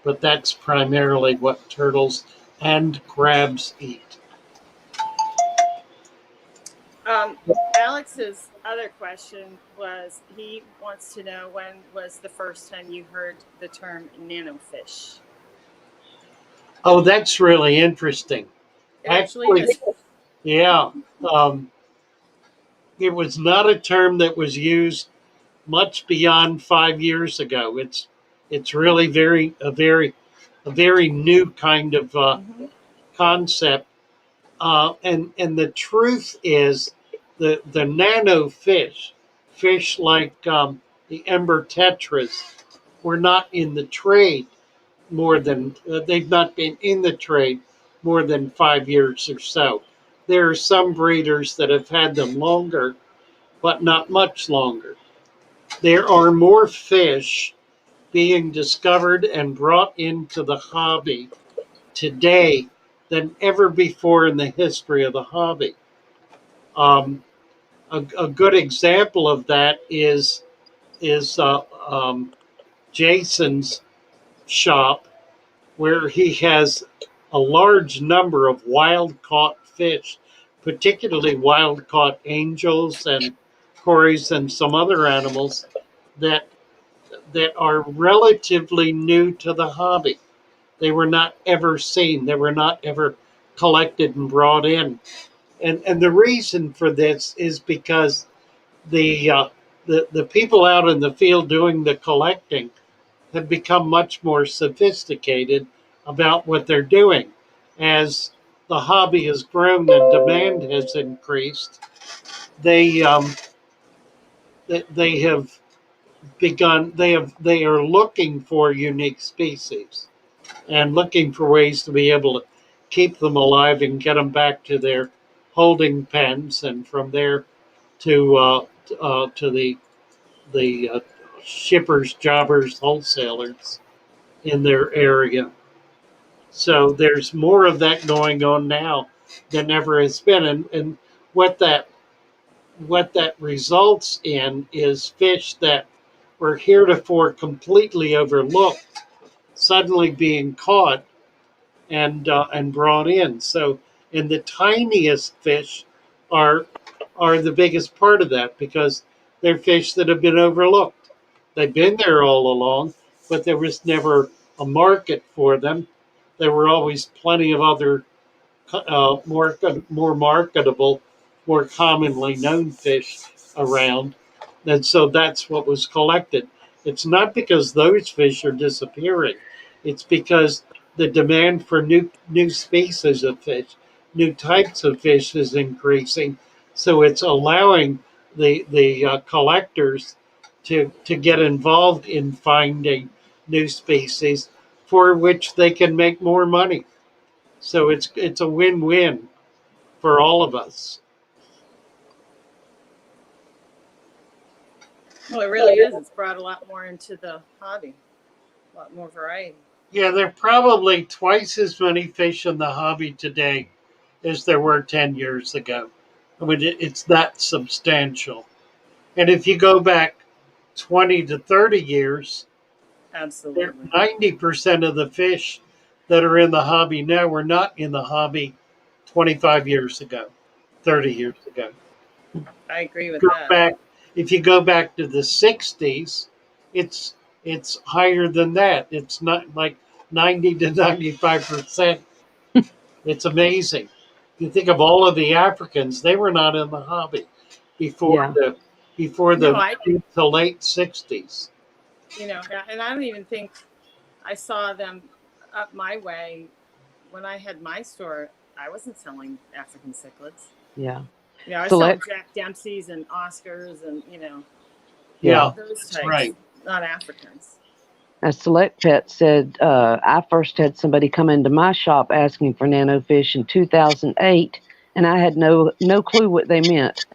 But that's primarily what turtles and crabs eat. Alex's other question was he wants to know when was the first time you heard the term nanofish? Oh, that's really interesting. It actually is. Yeah. Um, it was not a term that was used much beyond 5 years ago. It's really a very new kind of concept. And the truth is, the nano fish like the ember tetras, were not in the trade more than they've not been in the trade more than 5 years or so. There are some breeders that have had them longer, but not much longer. There are more fish being discovered and brought into the hobby today than ever before in the history of the hobby. Um, a good example of that is Jason's shop, where he has a large number of wild caught fish, particularly wild caught angels and cories and some other animals that are relatively new to the hobby. They were not ever seen. They were not ever collected and brought in. And the reason for this is because the the people out in the field doing the collecting have become much more sophisticated about what they're doing. As the hobby has grown and demand has increased, they they have begun. They are looking for unique species and looking for ways to be able to keep them alive and get them back to their holding pens, and from there to the shippers, jobbers, wholesalers in their area. So there's more of that going on now than ever has been, and what that what that results in is fish that were heretofore completely overlooked suddenly being caught and brought in. So, and the tiniest fish are are the biggest part of that because they're fish that have been overlooked. They've been there all along, but there was never a market for them. there were always plenty of other more marketable, more commonly known fish around, and so that's what was collected. It's not because those fish are disappearing; it's because the demand for new species of fish, new types of fish is increasing. So it's allowing the collectors to get involved in finding new species for which they can make more money. So it's a win-win for all of us. Well, it really is. It's brought a lot more into the hobby, a lot more variety. Yeah, there are probably twice as many fish in the hobby today as there were 10 years ago. I mean, it's that substantial. And if you go back 20 to 30 years, Absolutely. 90% of the fish that are in the hobby now were not in the hobby 25 years ago, 30 years ago. I agree with Go that. back, if you go back to the 60s, it's it's higher than that. It's not like 90 to 95%. It's amazing. You think of all of the Africans; they were not in the hobby before Yeah. the No, I, mid to late 60s. and I don't even think I saw them up my way when I had my store. I wasn't selling African cichlids. Yeah. I was selling Select. Jack Dempsey's and Oscars and Yeah, those that's types, right. not Africans. Select Pet said, I first had somebody come into my shop asking for nanofish in 2008, and I had no clue what they meant.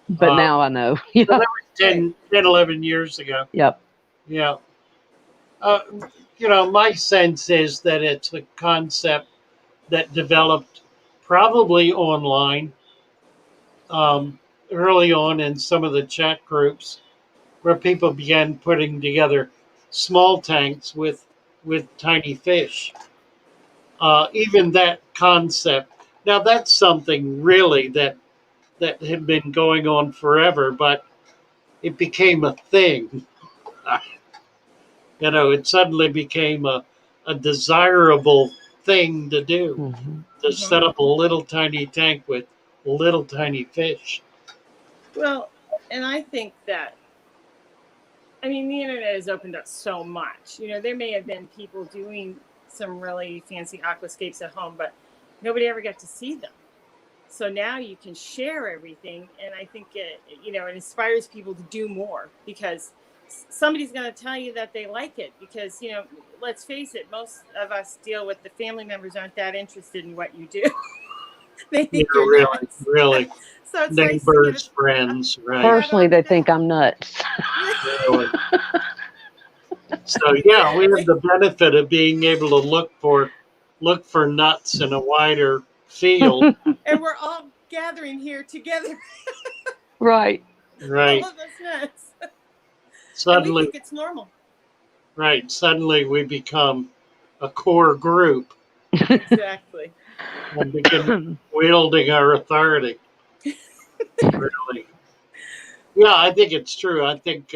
But Uh, now I know. so that Yeah. was 11 years ago. Yep. Yeah. Uh, my sense is that it's a concept that developed probably online early on in some of the chat groups where people began putting together small tanks with tiny fish. Even that concept. Now that's something really that had been going on forever, but it became a thing. It suddenly became a desirable thing to do, Hmm. to Hmm. set up a little tiny tank with little tiny fish. Well, and I think that, I mean, the internet has opened up so much. There may have been people doing some really fancy aquascapes at home, but nobody ever got to see them. So now you can share everything, and I think it inspires people to do more because somebody's going to tell you that they like it. Because let's face it, most of us deal with the family members aren't that interested in what you do. They Yeah, think you're really, nuts. really. So it's nice to get Neighbors, friends, right? pat Personally, on the they think back. I'm nuts. Really. So yeah, we have the benefit of being able to look for nuts in a wider field. And we're all gathering here together, Right. all Right. of us nuts, and we Suddenly, think it's normal. right. Suddenly we become a core group Exactly. and begin wielding our authority. Really. Yeah, I think it's true. I think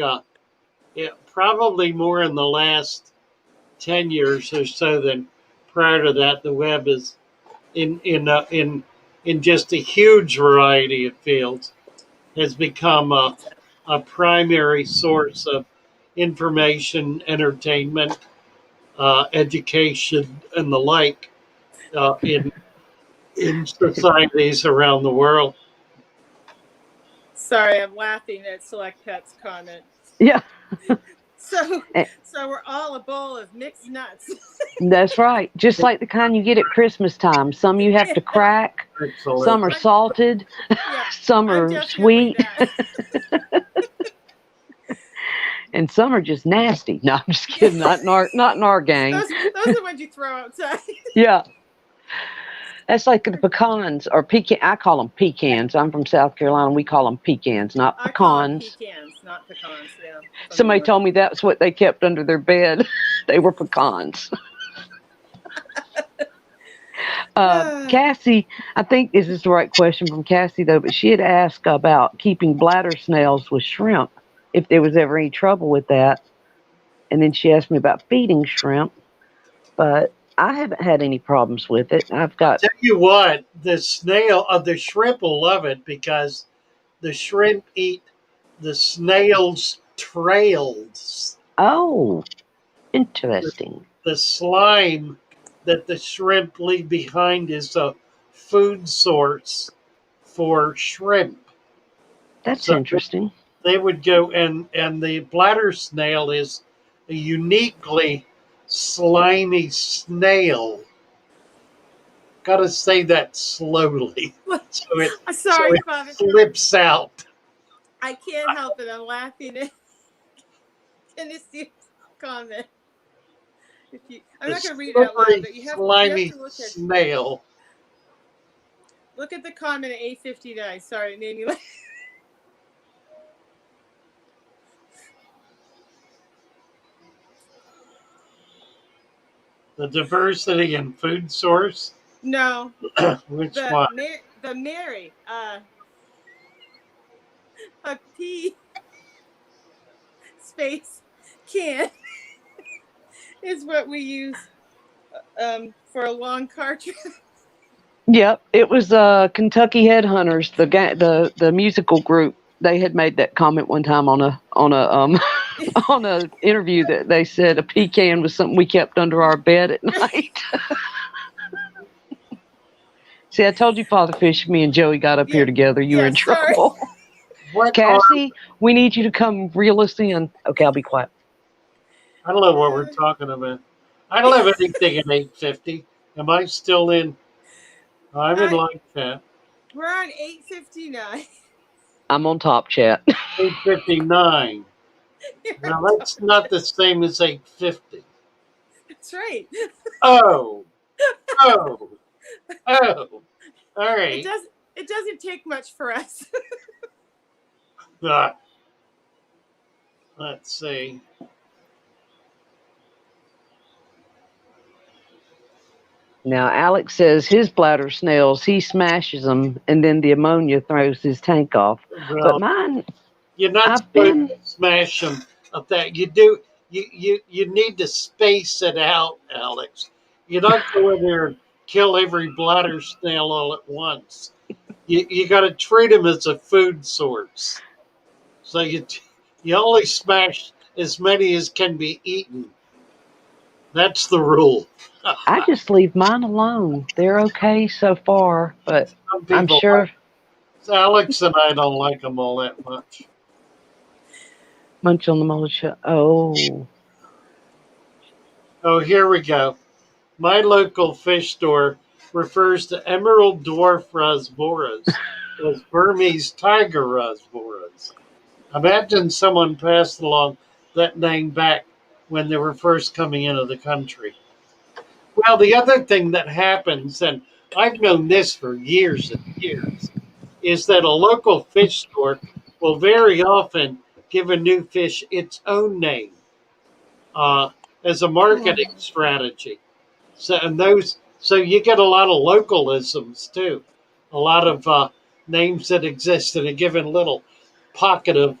probably more in the last 10 years or so than prior to that, the web is in just a huge variety of fields has become a primary source of information, entertainment, education, and the like in societies around the world. Sorry, I'm laughing at Select Pet's comment. Yeah. So, Eh, so we're all a bowl of mixed nuts. That's right. Just like the kind you get at Christmas time. Some you have Yeah, to crack, some Excellent. are salted, yeah, some I'm are definitely sweet, that. and some are just nasty. No, I'm just Yeah. kidding. Not in our gang. Those are the ones you throw outside. Yeah. That's like the pecans or pecan. I call them pecans. I'm from South Carolina. We call them pecans, not I call them pecans. pecans, not pecans. Yeah, from the Somebody north. told me that's what they kept under their bed. They were pecans. Cassie, I think this is the right question from Cassie, though, but she had asked about keeping bladder snails with shrimp, if there was ever any trouble with that. And then she asked me about feeding shrimp. But I haven't had any problems with it. I've I'll got tell you what, the shrimp will love it because the shrimp eat the snail's trails. oh, The, interesting. the slime that the shrimp leave behind is a food source for shrimp. That's So interesting. they would go and the bladder snail is a uniquely slimy snail. Gotta say that slowly. So it I'm so sorry, it Father. slips out. I can't help it. I'm laughing at Tennessee's comment. I'm The not going to read it out loud, slippery, but you have slimy to snail. look at the comment at 8:59. Sorry, it made me laugh. The diversity in food source. No, Which one? the Mary, a P space can is what we use for a long car trip. Yep, it was Kentucky Headhunters, the musical group. They had made that comment one time on a on a interview that they said a pecan was something we kept under our bed at night. See, I told you, Father Fish, me and Joey got up here together. You were in Sorry. trouble. What are, Cassie, we need you to come reel us in. Okay, I'll be quiet. I don't know what we're talking about. I don't have anything at 8:50. Am I still in? I'm in live chat. We're on 8:59. I'm on top chat. 8:59. Now that's not the same as 8:50. That's right. Oh, oh, oh. All right. It doesn't take much for us. Ah, let's see. Now, Alex says his bladder snails, he smashes them, and then the ammonia throws his tank off. But Well, mine, you're not I've supposed been, to smash them of that. You do. You need to space it out, Alex. You don't go in there and kill every bladder snail all at once. You got to treat them as a food source. So you only smash as many as can be eaten. That's the rule. I just leave mine alone. They're okay so far, but Some I'm people sure Alex and I don't like them all that much. Munch on the Militia. Oh, Oh, here we go. My local fish store refers to emerald dwarf rasboras as Burmese tiger rasboras. Imagine someone passed along that name back when they were first coming into the country. Well, the other thing that happens, and I've known this for years and years, is that a local fish store will very often give a new fish its own name uh, as a marketing strategy. So you get a lot of localisms too, a lot of names that exist in a given little pocket of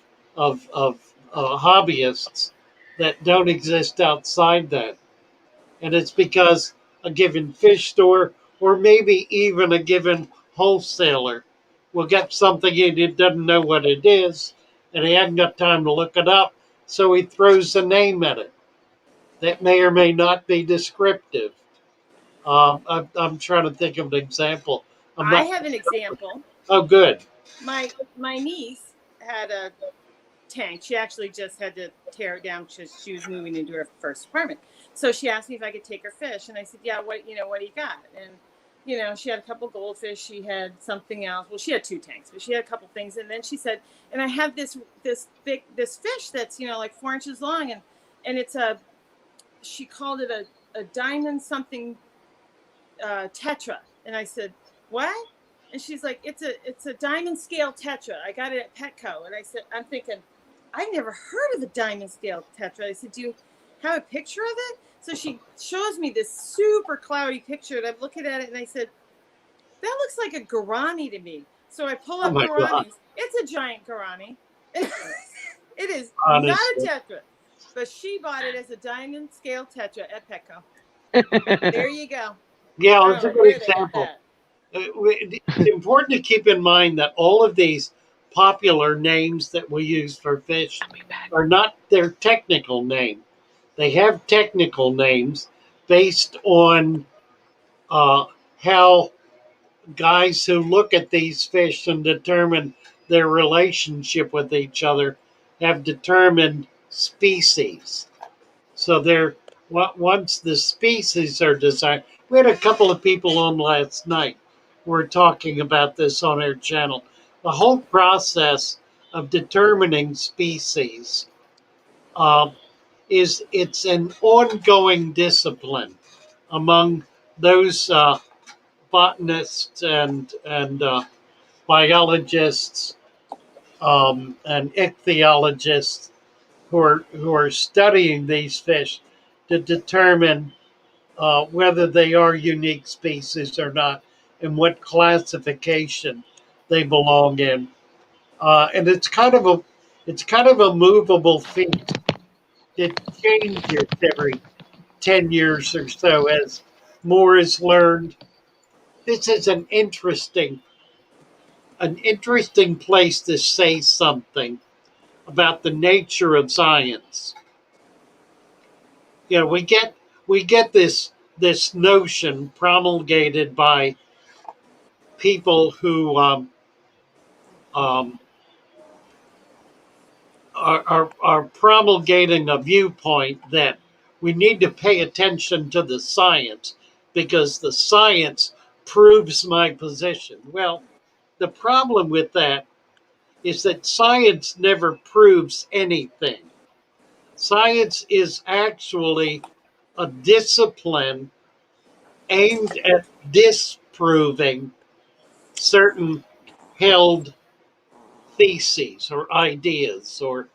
hobbyists that don't exist outside that, and it's because a given fish store or maybe even a given wholesaler will get something in he doesn't know what it is, and he hasn't got time to look it up, so he throws a name at it that may or may not be descriptive. I'm trying to think of an example. I'm I not. have an example. Oh, good. My niece had a tank. She actually just had to tear it down because she was moving into her first apartment. So she asked me if I could take her fish, and I said, "Yeah, what do you got?" And she had a couple goldfish. She had something else. Well, she had two tanks, but she had a couple things. And then she said, "And I have this fish that's like 4 inches long, and it's she called it a diamond something tetra." And I said, "What?" And she's like, it's a diamond scale tetra. I got it at Petco." And I said, I'm thinking, I've never heard of a diamond scale tetra. I said, "Do you have a picture of it?" So she shows me this super cloudy picture, and I'm looking at it, and I said, "That looks like a guarani to me." So I pull Oh up my God. guaranis. It's a giant guarani. It is not Honestly, a tetra, but she bought it as a diamond scale tetra at Petco. There you go. Yeah, I it's don't a know good where they got example. that. It's important to keep in mind that all of these popular names that we use for fish are not their technical name. They have technical names based on uh, how guys who look at these fish and determine their relationship with each other have determined species. So they're once the species are designed. We had a couple of people on last night. We're talking about this on our channel. The whole process of determining species uh, is it's an ongoing discipline among those botanists and biologists and ichthyologists who are studying these fish to determine whether they are unique species or not, and what classification they belong in. And it's kind of a movable feast. It changes every 10 years or so as more is learned. This is an interesting place to say something about the nature of science. We get this notion promulgated by people who um, are promulgating a viewpoint that we need to pay attention to the science because the science proves my position. Well, the problem with that is that science never proves anything. Science is actually a discipline aimed at disproving certain held theses or ideas or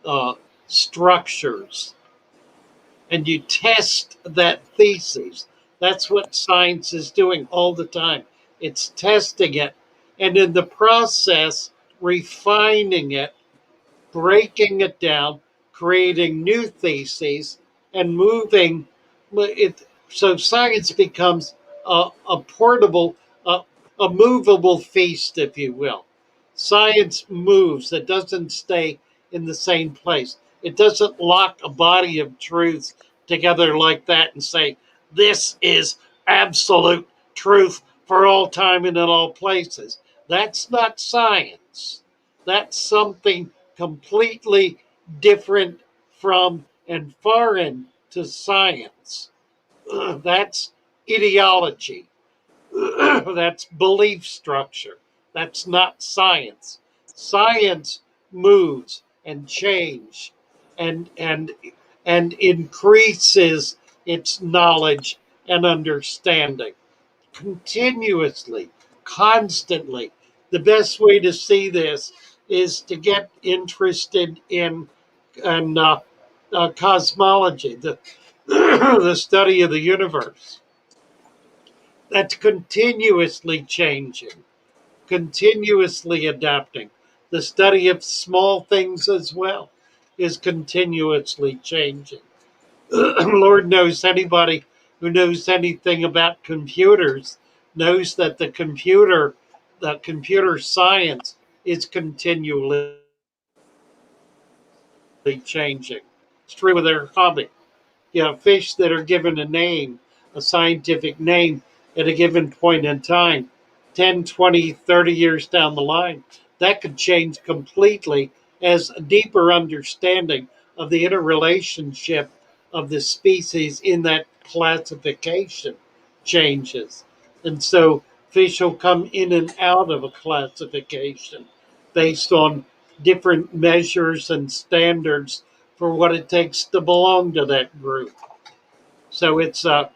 uh, structures, and you test that thesis. That's what science is doing all the time. It's testing it, and in the process, refining it, breaking it down, creating new theses, and moving it. So science becomes a portable, a movable feast, if you will. Science moves; it doesn't stay in the same place. It doesn't lock a body of truths together like that and say, "This is absolute truth for all time and in all places." That's not science. That's something completely different from and foreign to science. That's ideology. That's belief structure. That's not science. Science moves and change and increases its knowledge and understanding continuously, constantly. The best way to see this is to get interested in cosmology, the study of the universe. That's continuously changing, continuously adapting. The study of small things as well is continuously changing. Lord knows anybody who knows anything about computers knows that the computer science is continually changing. It's true with their hobby. Fish that are given a name, a scientific name at a given point in time, 10, 20, 30 years down the line, that could change completely as a deeper understanding of the interrelationship of the species in that classification changes. And so fish will come in and out of a classification based on different measures and standards for what it takes to belong to that group. So it's a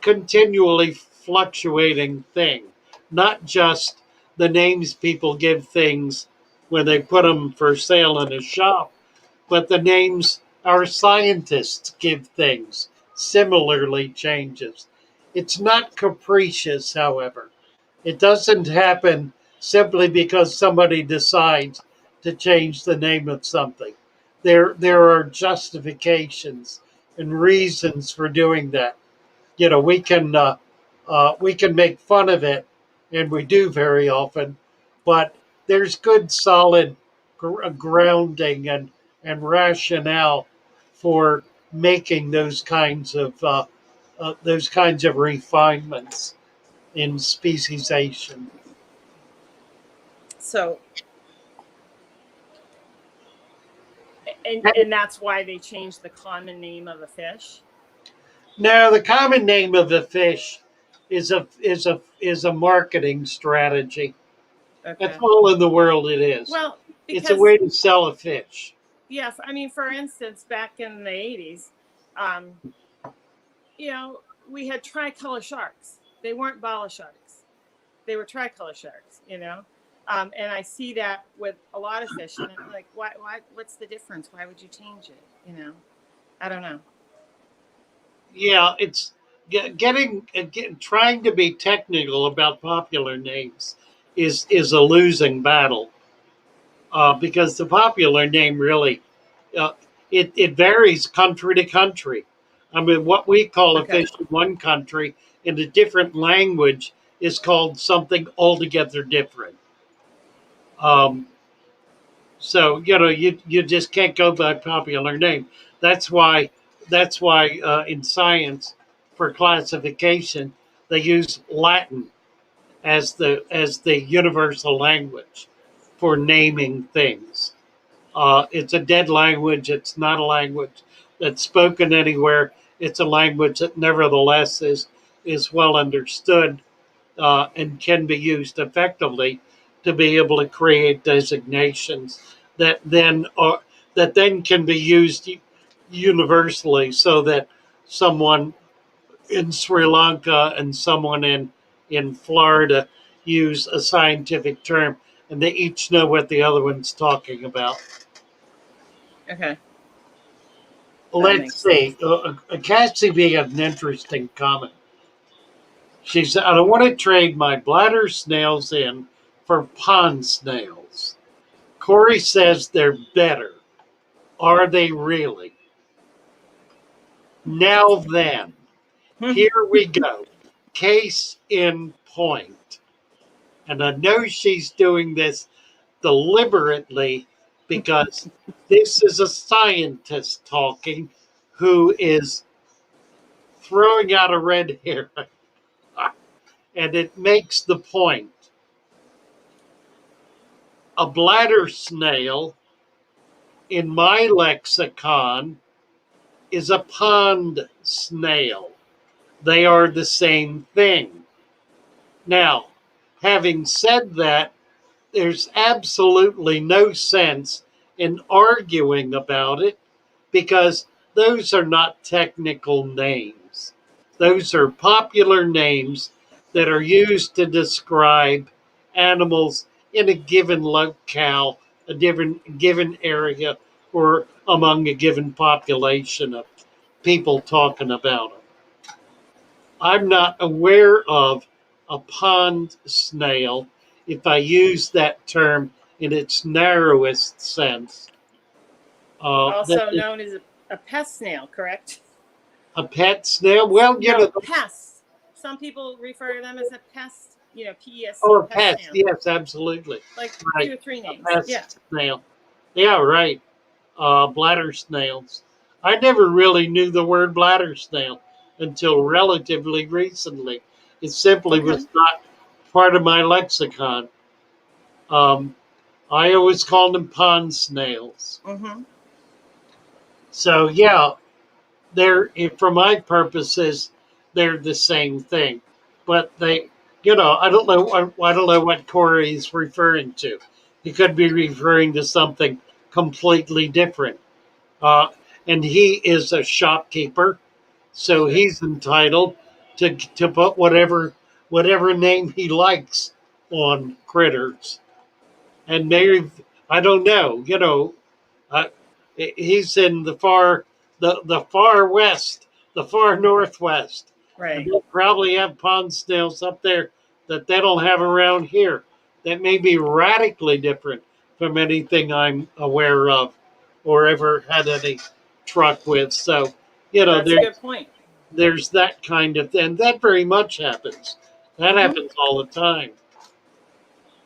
continually fluctuating thing, not just the names people give things when they put them for sale in a shop, but the names our scientists give things similarly changes. It's not capricious, however. It doesn't happen simply because somebody decides to change the name of something. There are justifications and reasons for doing that. We can make fun of it, and we do very often, but there's good solid grounding and rationale for making those kinds of refinements in speciesation. So, and that's why they changed the common name of a fish. Now, the common name of the fish is a marketing strategy. That's Okay. all in the world it is. Well, It's a because way to sell a fish. yeah, I mean, for instance, back in the 80s, um, you know, we had tricolor sharks. They weren't bala sharks. They were tricolor sharks, you know. And I see that with a lot of fish, and I'm like, what's the difference? Why would you change it? You know, I don't know. Yeah, it's trying to be technical about popular names is a losing battle, because the popular name really uh, it varies country to country. I mean, what we call a Okay. fish in one country in a different language is called something altogether different. Um, so you just can't go by popular name. That's why in science for classification they use Latin as the universal language for naming things. It's a dead language. It's not a language that's spoken anywhere. It's a language that nevertheless is well understood, and can be used effectively to be able to create designations that then are that then can be used universally, so that someone in Sri Lanka and someone in Florida use a scientific term, and they each know what the other one's talking about. Okay. That Let's makes sense. see. Cassie being an interesting comment. She said, I don't want to trade my bladder snails in for pond snails. Corey says they're better. Are they really? Now then, here we go. Case in point. And I know she's doing this deliberately because this is a scientist talking who is throwing out a red herring. And it makes the point. A bladder snail, in my lexicon, is a pond snail. They are the same thing. Now, having said that, there's absolutely no sense in arguing about it because those are not technical names. Those are popular names that are used to describe animals in a given locale, a different given area, or among a given population of people talking about them. I'm not aware of a pond snail, if I use that term in its narrowest sense. That Also known as a pest snail, correct? a pet snail. Well, No, pest. Some people refer to them as a pest. You know, PEST, or pest pest. snail. Yes, absolutely. Like Right. 2 or 3 A names. pest Yeah. snail. Yeah, right. Bladder snails. I never really knew the word bladder snail until relatively recently. It simply Okay. was not part of my lexicon. Um, I always called them pond snails. Mm-hmm. So yeah, they're for my purposes, they're the same thing. But I don't know. I don't know what Corey's referring to. He could be referring to something completely different. Uh, and he is a shopkeeper, so Sure. he's entitled to put whatever name he likes on critters. And maybe I don't know. Uh, he's in the far west, the far northwest, and Right. they'll probably have pond snails up there that they don't have around here. That may be radically different from anything I'm aware of or ever had any truck with. So, That's a good point. there's that kind of thing. That very much happens. That Mhm. happens all the time.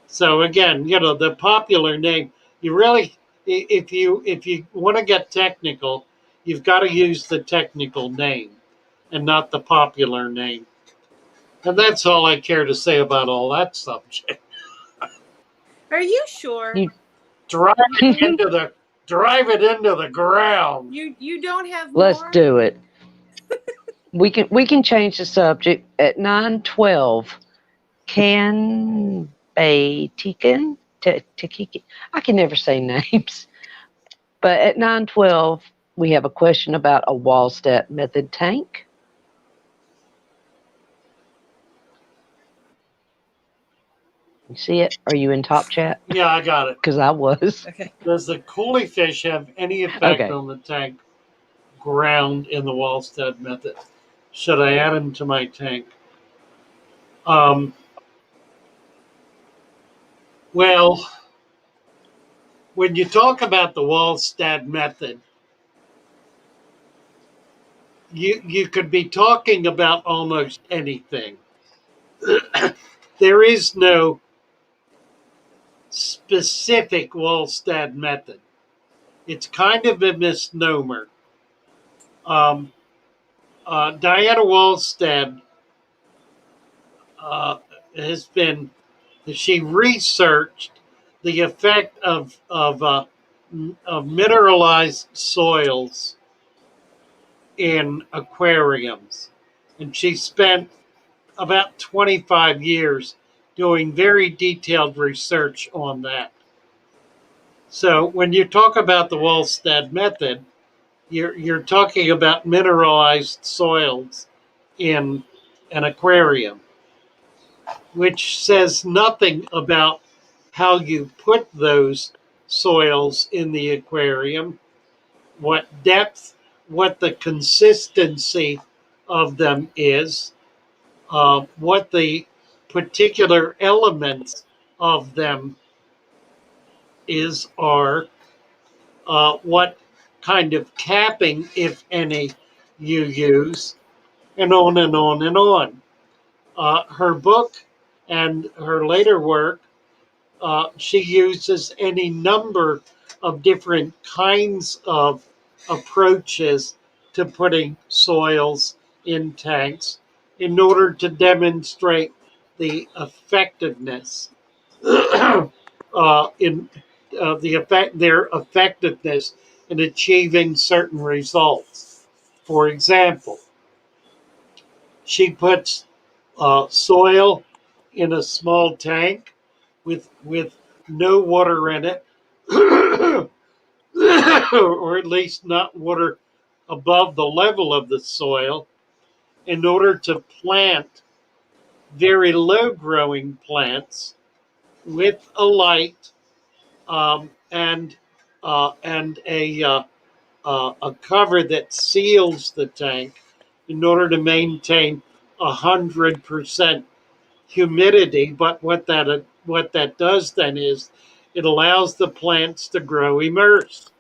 So again, the popular name, you really, if you want to get technical, you've got to use the technical name and not the popular name. And that's all I care to say about all that subject. Are you sure? You Drive it into the ground. You don't have let's more? do it. We can change the subject at 9:12. Can Bay Tikin? I can never say names. But at 9:12, we have a question about a Wallstat method tank. You see it? Are you in top chat? Yeah, I got it. Because I was. Okay. Does the coolie fish have any effect Okay. on the tank ground in the Wallstead method? Should I add him to my tank? Um, well, when you talk about the Wallstead method, you could be talking about almost anything. There is no specific Wallstead method. It's kind of a misnomer. Um, Diana Wallstead uh, has been, she researched the effect of mineralized soils in aquariums, and she spent about 25 years doing very detailed research on that. So when you talk about the Wallstead method, you're talking about mineralized soils in an aquarium, which says nothing about how you put those soils in the aquarium, what depth, what the consistency of them is, what the particular elements of them are, what kind of capping, if any, you use, and on and on and on. Her book and her later work, she uses any number of different kinds of approaches to putting soils in tanks in order to demonstrate the effectiveness in their effectiveness in achieving certain results. For example, she puts soil in a small tank with no water in it, or at least not water above the level of the soil, in order to plant very low growing plants with a light, and a cover that seals the tank in order to maintain 100% humidity. But what that does then is it allows the plants to grow immersed.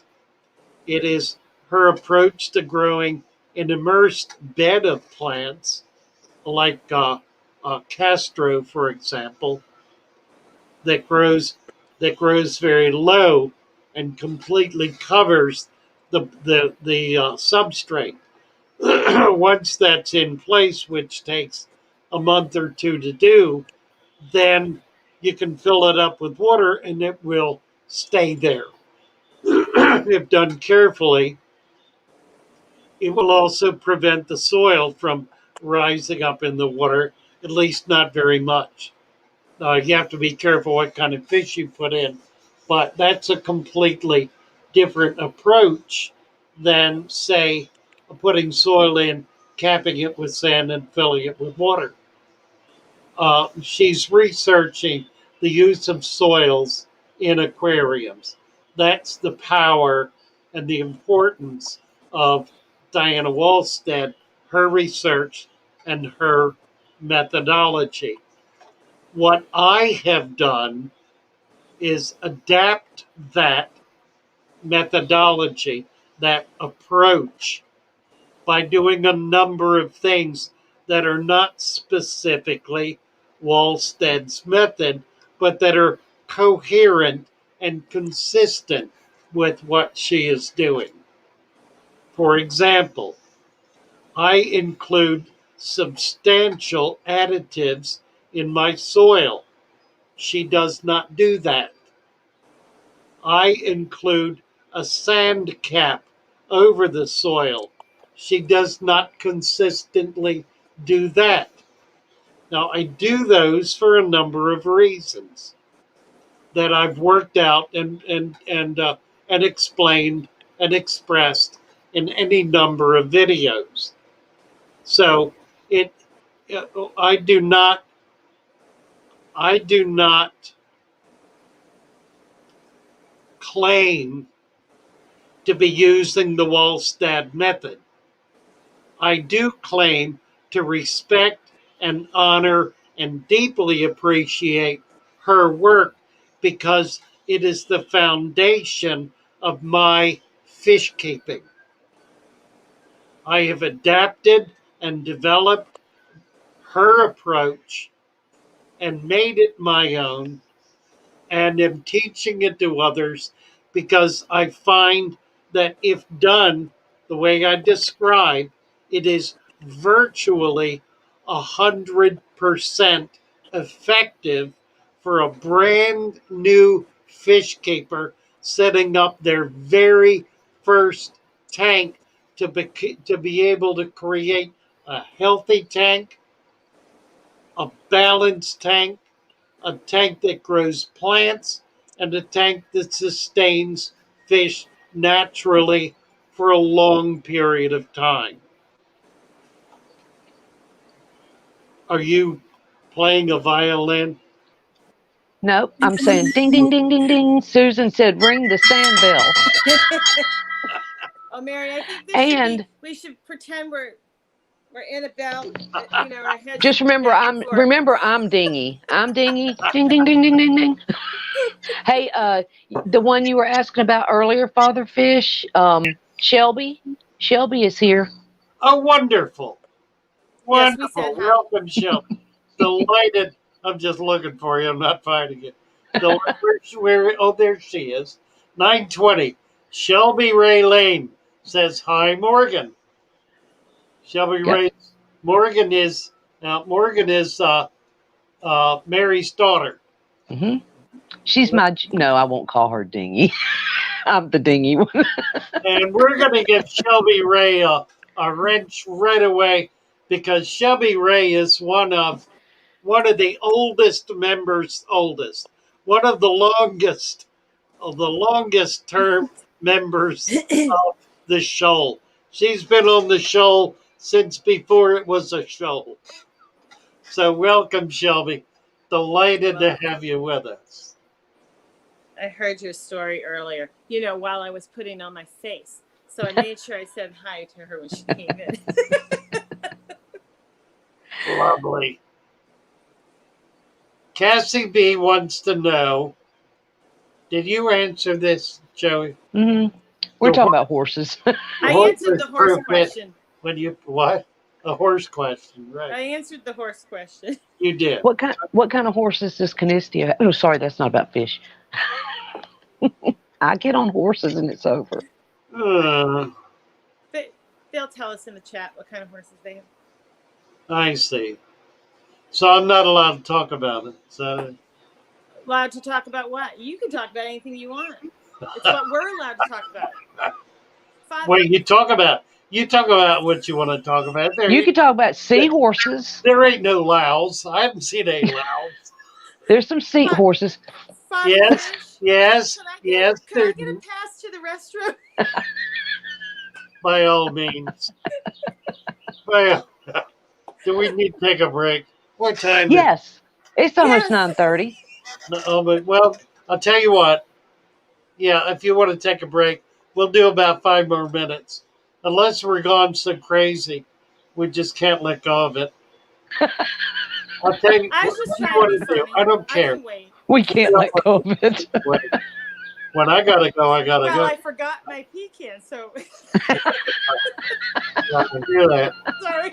It is her approach to growing an immersed bed of plants, like Castro, for example, that grows very low and completely covers the substrate. Once that's in place, which takes a month or two to do, then you can fill it up with water and it will stay there. If done carefully, it will also prevent the soil from rising up in the water, at least not very much. You have to be careful what kind of fish you put in, but that's a completely different approach than, say, putting soil in, capping it with sand, and filling it with water. She's researching the use of soils in aquariums. That's the power and the importance of Diana Wallstead, her research, and her methodology. What I have done is adapt that methodology, that approach, by doing a number of things that are not specifically Wallstead's method, but that are coherent and consistent with what she is doing. For example, I include substantial additives in my soil. She does not do that. I include a sand cap over the soil. She does not consistently do that. Now, I do those for a number of reasons that I've worked out and explained and expressed in any number of videos. So it, I do not claim to be using the Wallstad method. I do claim to respect and honor and deeply appreciate her work because it is the foundation of my fish keeping. I have adapted and developed her approach and made it my own and am teaching it to others because I find that if done the way I describe, it is virtually 100% effective for a brand new fish keeper setting up their very first tank to be able to create a healthy tank, a balanced tank, a tank that grows plants, and a tank that sustains fish naturally for a long period of time. Are you playing a violin? Nope, I'm saying ding, ding, ding, ding, ding. Susan said, ring the sand bell. Oh, Mary, I think And we should pretend we're in a bell, our heads just remember, back and forth. I'm dingy. I'm dingy. Ding, ding, ding, ding, ding, ding. Hey, the one you were asking about earlier, Father Fish, Shelby. Shelby is here. Oh, wonderful. Yes, we Wonderful. said hi. Welcome, Shelby. Delighted. I'm just looking for you. I'm not finding it. Oh, there she is. 920. Shelby Ray Lane says, hi, Morgan. Shelby Yep. Ray. Morgan is Mary's daughter. Hmm. She's no, I won't call her dingy. I'm the dingy one. And we're going to give Shelby Ray a wrench right away because Shelby Ray is one of the one of the longest term members of the shoal. She's been on the shoal since before it was a shoal. So welcome, Shelby. Delighted to have you with us. I heard your story earlier, while I was putting on my face. So I made sure I said hi to her when she came in. Lovely. Cassie B wants to know, did you answer this, Joey? Mm-hmm. We're talking about horses. I answered the horse question. When you what? A horse question, right? I answered the horse question. You did. What kind of horses does Canistia have? Oh, sorry, that's not about fish. I get on horses and it's over. They'll tell us in the chat what kind of horses they have. I see. So I'm not allowed to talk about it. So allowed to talk about what? You can talk about anything you want. It's what we're allowed to talk about. Wait, you talk about what you want to talk about. You can talk about seahorses. There ain't no lows. I haven't seen any lows. There's some seahorses. Yes. Can I get a pass to the restroom? By all means. Well, do we need to take a break? What time? Yes. It's almost 9:30. No, but I'll tell you what. Yeah, if you want to take a break, we'll do about 5 more minutes. Unless we're gone so crazy, we just can't let go of it. I'll tell you I was just what trying you want to do. I don't care. We can't let go of it. When I gotta go, I gotta Well, go. I forgot my pecan, so I can hear that. sorry.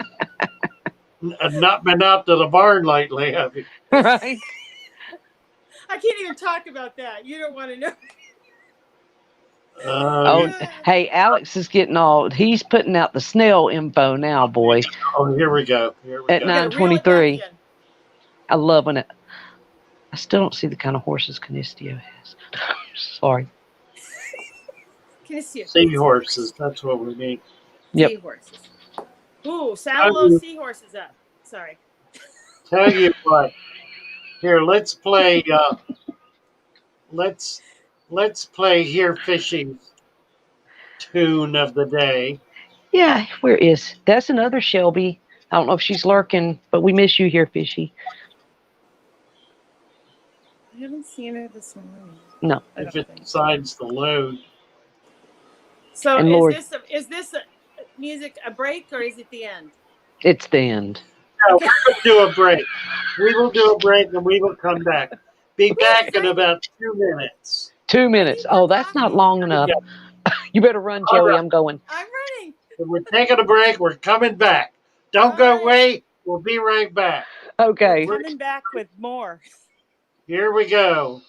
I've not been out to the barn lately, have you? Right. I can't even talk about that. You don't want to know. Oh, hey, Alex is getting all. He's putting out the snail info now, boy. Oh, here we go. Here we At go. You gotta reel it back 9:23. in. I love when it. I still don't see the kind of horses Canistio has. Sorry. Can you see it? Seahorses. That's what we need. Yep. Seahorses. Ooh, saddle those seahorses up. Sorry. Tell you what. Here, let's play. Let's play Here Fishy's tune of the day. Yeah, where is? That's another Shelby. I don't know if she's lurking, but we miss you here, Fishy. I haven't seen her this morning. No. If it decides to load. So And is Lord, this a music a break or is it the end? it's the end. No, Okay. we will do a break. We will do a break and we will come back. Be back in about 2 minutes. 2 minutes. I think Oh, we're that's not talking. long enough. Yeah. You better run, All Joey. right. I'm going. I'm running. We're taking a break. We're coming back. Don't All go right. away. We'll be right back. Okay. We're coming back with more. Here we go.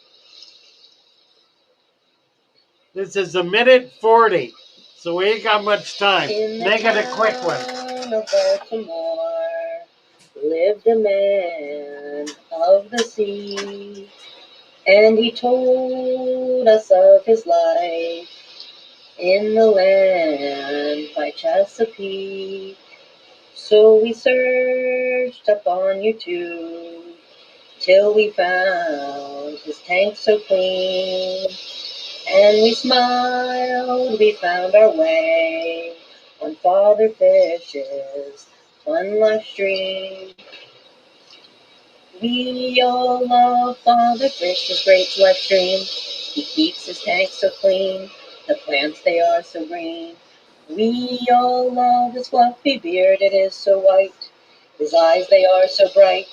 This is 1:40, so we ain't got much time. Make it a quick one. Of Baltimore lived a man of the sea, and he told us of his life in the land by Chesapeake. So we searched up on YouTube till we found his tank so clean. And we smiled, we found our way on Father Fish's fun life stream. We all love Father Fish's great life stream. He keeps his tank so clean, the plants they are so green. We all love his fluffy beard, it is so white. His eyes they are so bright,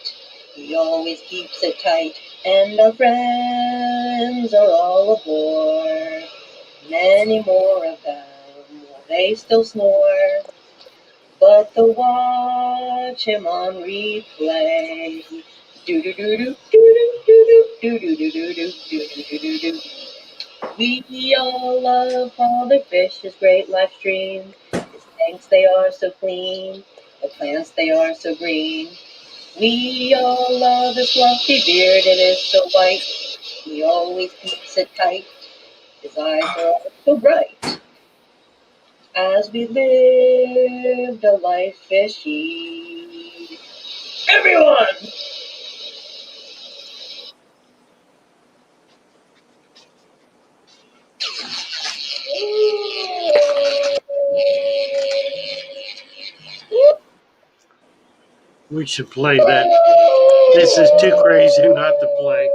he always keeps it tight. And our friends are all aboard. Many more of them, they still snore. But they'll watch him on replay. Do do do do do do do do do do do do do do. We all love Father Fish's great life stream. His tanks they are so clean, the plants they are so green. We all love his fluffy beard, it is so white. He always keeps it tight. His eyes are so bright. As we live the life fishy. Everyone! We should play that. This is too crazy not to play.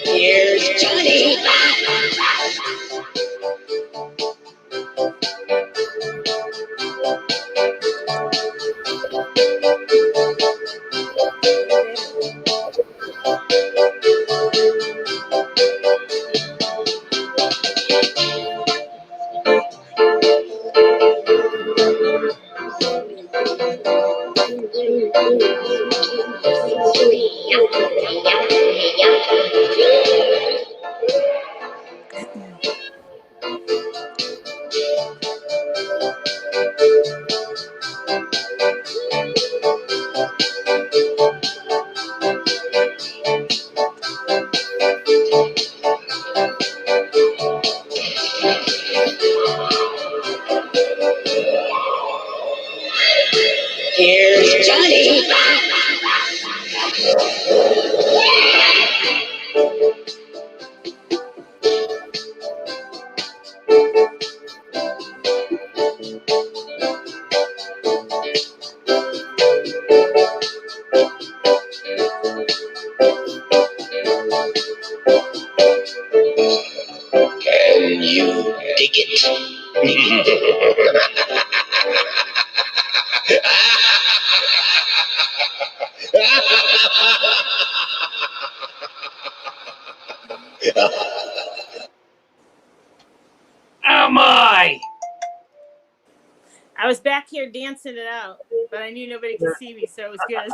Here's Johnny. Oh my! I was back here dancing it out, but I knew nobody could see me, so it was good.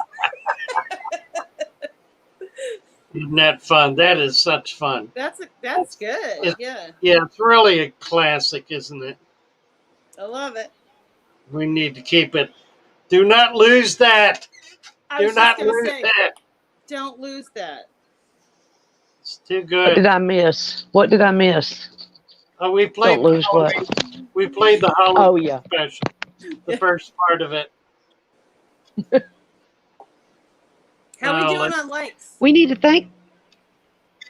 Isn't that fun? That is such fun. That's good. It's, Yeah, yeah, it's really a classic, isn't it? I love it. We need to keep it. Do not lose that. I Do was just not gonna lose say, that. don't lose that. It's too What good. did I miss? What did I miss? Oh, we Don't played. lose what? We played the Oh, Halloween yeah. special. The first part of it. How we Oh, doing on likes? We need to thank.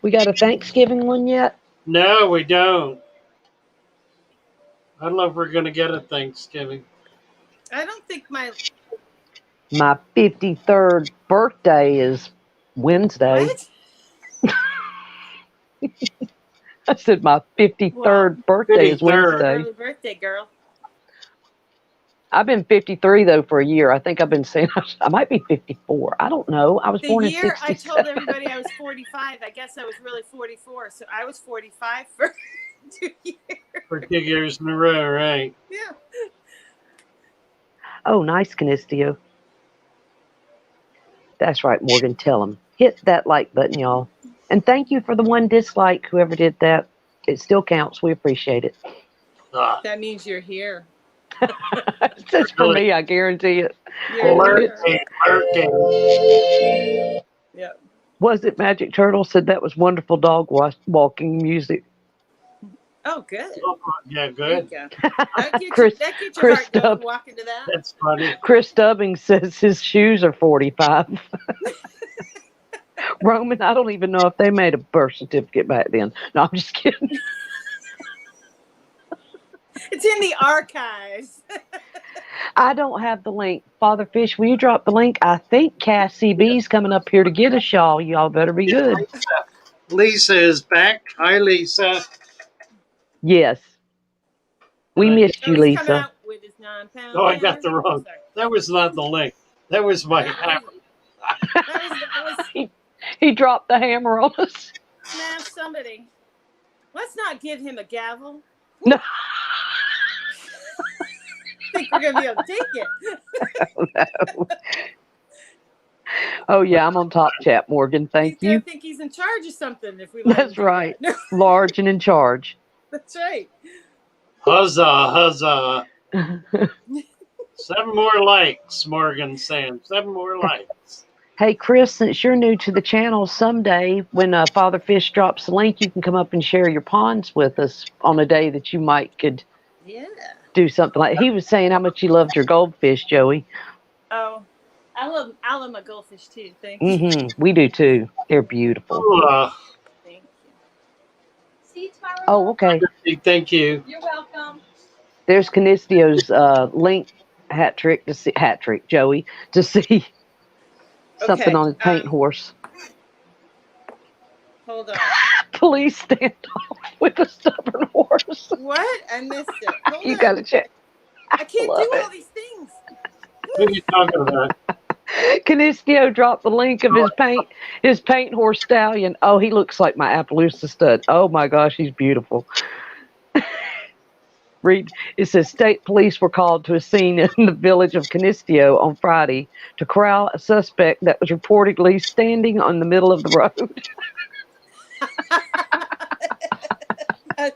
We got a Thanksgiving one yet? no, we don't. I don't know if we're going to get a Thanksgiving. I don't think my My 53rd birthday is Wednesday. what? I said my 53rd Wow. birthday is 53rd. Wednesday. Early birthday, girl. I've been 53 though for a year. I think I've been saying I might be 54. I don't know. I was The born in year I 67. told everybody I was 45, I guess I was really 44. So I was 45 for 2 years. For 2 years in a row, right? Yeah. Oh, nice, Canistio. That's right, Morgan. Tell them. Hit that like button, y'all. And thank you for the one dislike, whoever did that. It still counts. We appreciate it. Ah, That means you're here. That's for me, I guarantee it. You're alert here. game, alert game. Yep. Was it Magic Turtle said that was wonderful dog walking music? Oh, good. Oh, yeah, There you good. go. That gets Chris, that gets your Chris heart going, Stubb, walking to that. That's funny. Chris Stubbing says his shoes are 45. Roman, I don't even know if they made a birth certificate back then. No, I'm just kidding. It's in the archives. I don't have the link. Father Fish, will you drop the link? I think Cassie B's coming up here to get a shawl. Y'all better be good. Lisa is back. Hi, Lisa. Yes. We And I missed Oh, you, he's coming Lisa. out with his 9-pound Oh, I got the hammer. wrong. Sorry. That was not the link. That was my hammer. That was He dropped the hammer on us. smash somebody. Let's not give him a gavel. No. I think we're gonna be able to take it. Oh, yeah, I'm on Top Chat, Morgan. Thank He's gonna you. think he's in charge of something if we let him That's do right. that. Large and in charge. That's right. Huzzah, huzzah. 7 more likes, Morgan saying. 7 more likes. Hey, Chris, since you're new to the channel, someday when Father Fish drops the link, you can come up and share your ponds with us on a day that you might could Yeah. do something like. He was saying how much he loved your goldfish, Joey. Oh, I love my goldfish too. Thank you. We do too. They're beautiful. Thank you. See you tomorrow. Oh, okay. Thank you. You're welcome. There's Canistio's link hat trick, Joey, to see something Okay, on his paint horse. Hold on. Please stand off with a stubborn horse. What? I missed it. Hold You on. gotta check. I can't love do it. all these things. Who are you talking about? Canistio dropped the link of his paint horse stallion. Oh, he looks like my Appaloosa stud. Oh my gosh, he's beautiful. Read, it says state police were called to a scene in the village of Canistio on Friday to corral a suspect that was reportedly standing on the middle of the road. A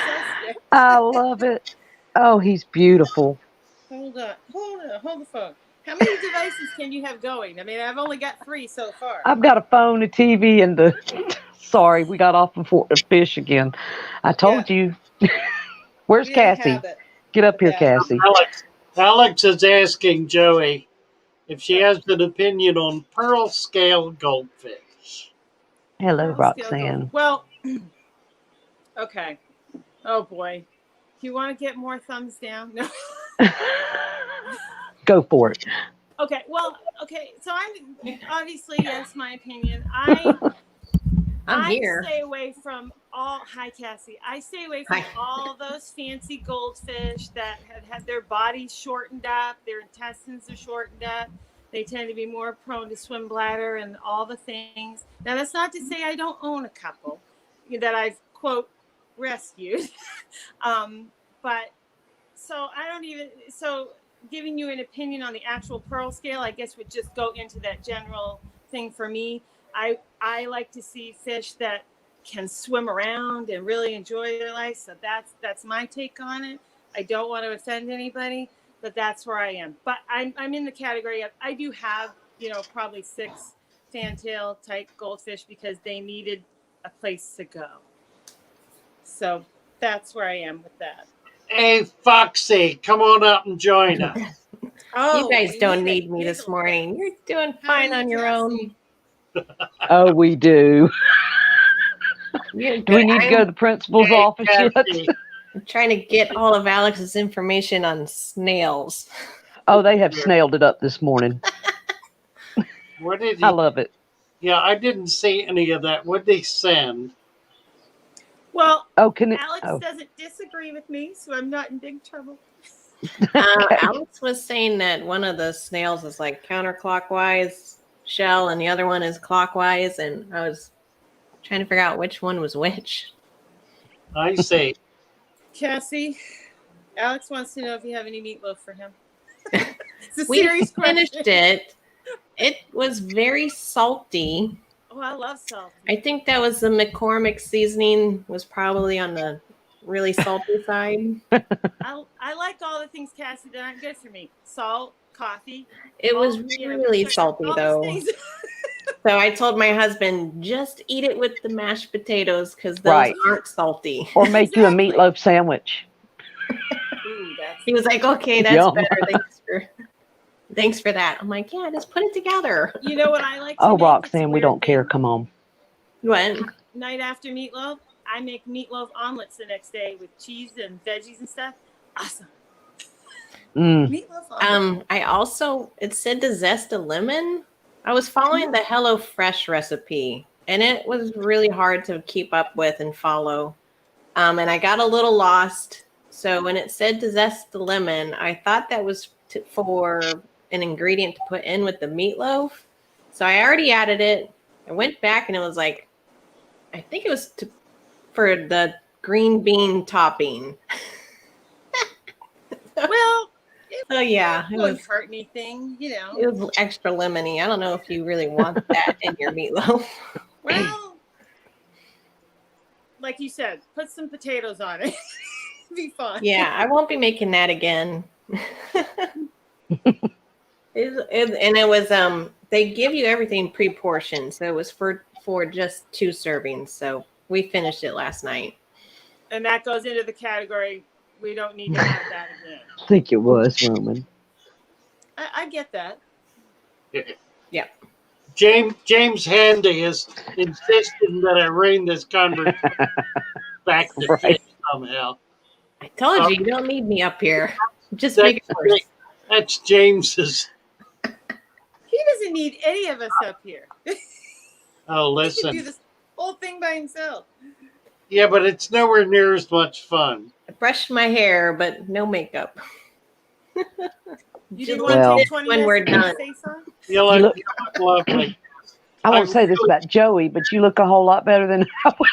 suspect. I love it. Oh, he's beautiful. Hold on. Hold the phone. How many devices can you have going? I mean, I've only got 3 so far. I've got a phone, a TV, and the. Sorry, we got off before the fish again. I told you. Where's We have a Cassie? habit. Get up here, Yeah. Cassie. Alex is asking Joey if she has an opinion on pearl scale goldfish. Hello, Pearl scale Roxanne. gold. Well, okay. Oh boy. Do you want to get more thumbs down? No. Go for it. Okay. Well, okay. So I'm obviously, yes, my opinion. I I'm I here. stay away from all. Hi, Cassie. I stay away from Hi. all those fancy goldfish that have had their bodies shortened up, their intestines are shortened up. They tend to be more prone to swim bladder and all the things. Now, that's not to say I don't own a couple that I've quote rescued, but so I don't even so giving you an opinion on the actual pearl scale, I guess would just go into that general thing for me. I like to see fish that can swim around and really enjoy their life. So that's my take on it. I don't want to offend anybody, but that's where I am. But I'm in the category of I do have, probably 6 fantail type goldfish because they needed a place to go. So that's where I am with that. Hey, Foxy, come on up and join us. Oh, You guys we don't need a need me this giggle morning. You're doing How are fine on you, your own. Cassie? Oh, we do. You're Do we good. need to go to the principal's Hey, office yet? Cassie. I'm trying to get all of Alex's information on snails. Oh, they have snailed it up this morning. What did I he? love it. Yeah, I didn't see any of that. What did he send? Well, Oh, can it? Alex Oh, doesn't disagree with me, so I'm not in big trouble. okay. Alex was saying that one of the snails is like counterclockwise shell and the other one is clockwise, and I was trying to figure out which one was which. I see. Cassie, Alex wants to know if you have any meatloaf for him. It's a We serious finished question. it. It was very salty. Oh, I love salt. I think that was the McCormick seasoning was probably on the really salty side. I like all the things, Cassie, that aren't good for me. Salt, coffee. It was really sugar, salty all though. these things. So I told my husband, just eat it with the mashed potatoes because those Right. aren't salty. Or make you a Exactly. meatloaf sandwich. Ooh, that's He was like, okay, that's Yum. better. Thanks for that. I'm like, yeah, just put it together. You know what I like to Oh, make? It's a Roxanne, we weird don't care. thing. Come on. What? Night after meatloaf, I make meatloaf omelets the next day with cheese and veggies and stuff. Awesome. Meatloaf omelet. I also, it said to zest a lemon. I was following the HelloFresh recipe and it was really hard to keep up with and follow. And I got a little lost. So when it said to zest the lemon, I thought that was for an ingredient to put in with the meatloaf. So I already added it. I went back and it was like, I think it was for the green bean topping. Well, So yeah, it wouldn't hurt anything, it was extra lemony. I don't know if you really want that in your meatloaf. Well, like you said, put some potatoes on it. Be fun. Yeah, I won't be making that again. It was they give you everything pre-portioned, so it was for just 2 servings. So we finished it last night. And that goes into the category we don't need to have that again. I think it was Roman. I get that. Yeah. James Handy is insisting that I rein this conversation back to Right. fish somehow. I told you don't need me up here. Just That's, make it worse. that's James's. He doesn't need any of us up here. Oh, He can do listen. this whole thing by himself. Yeah, but it's nowhere near as much fun. I brushed my hair, but no makeup. You Just didn't like want to Well- take 20 when we're minutes to done. say so? You look lovely. I won't say this about Joey, but you look a whole lot better than I would.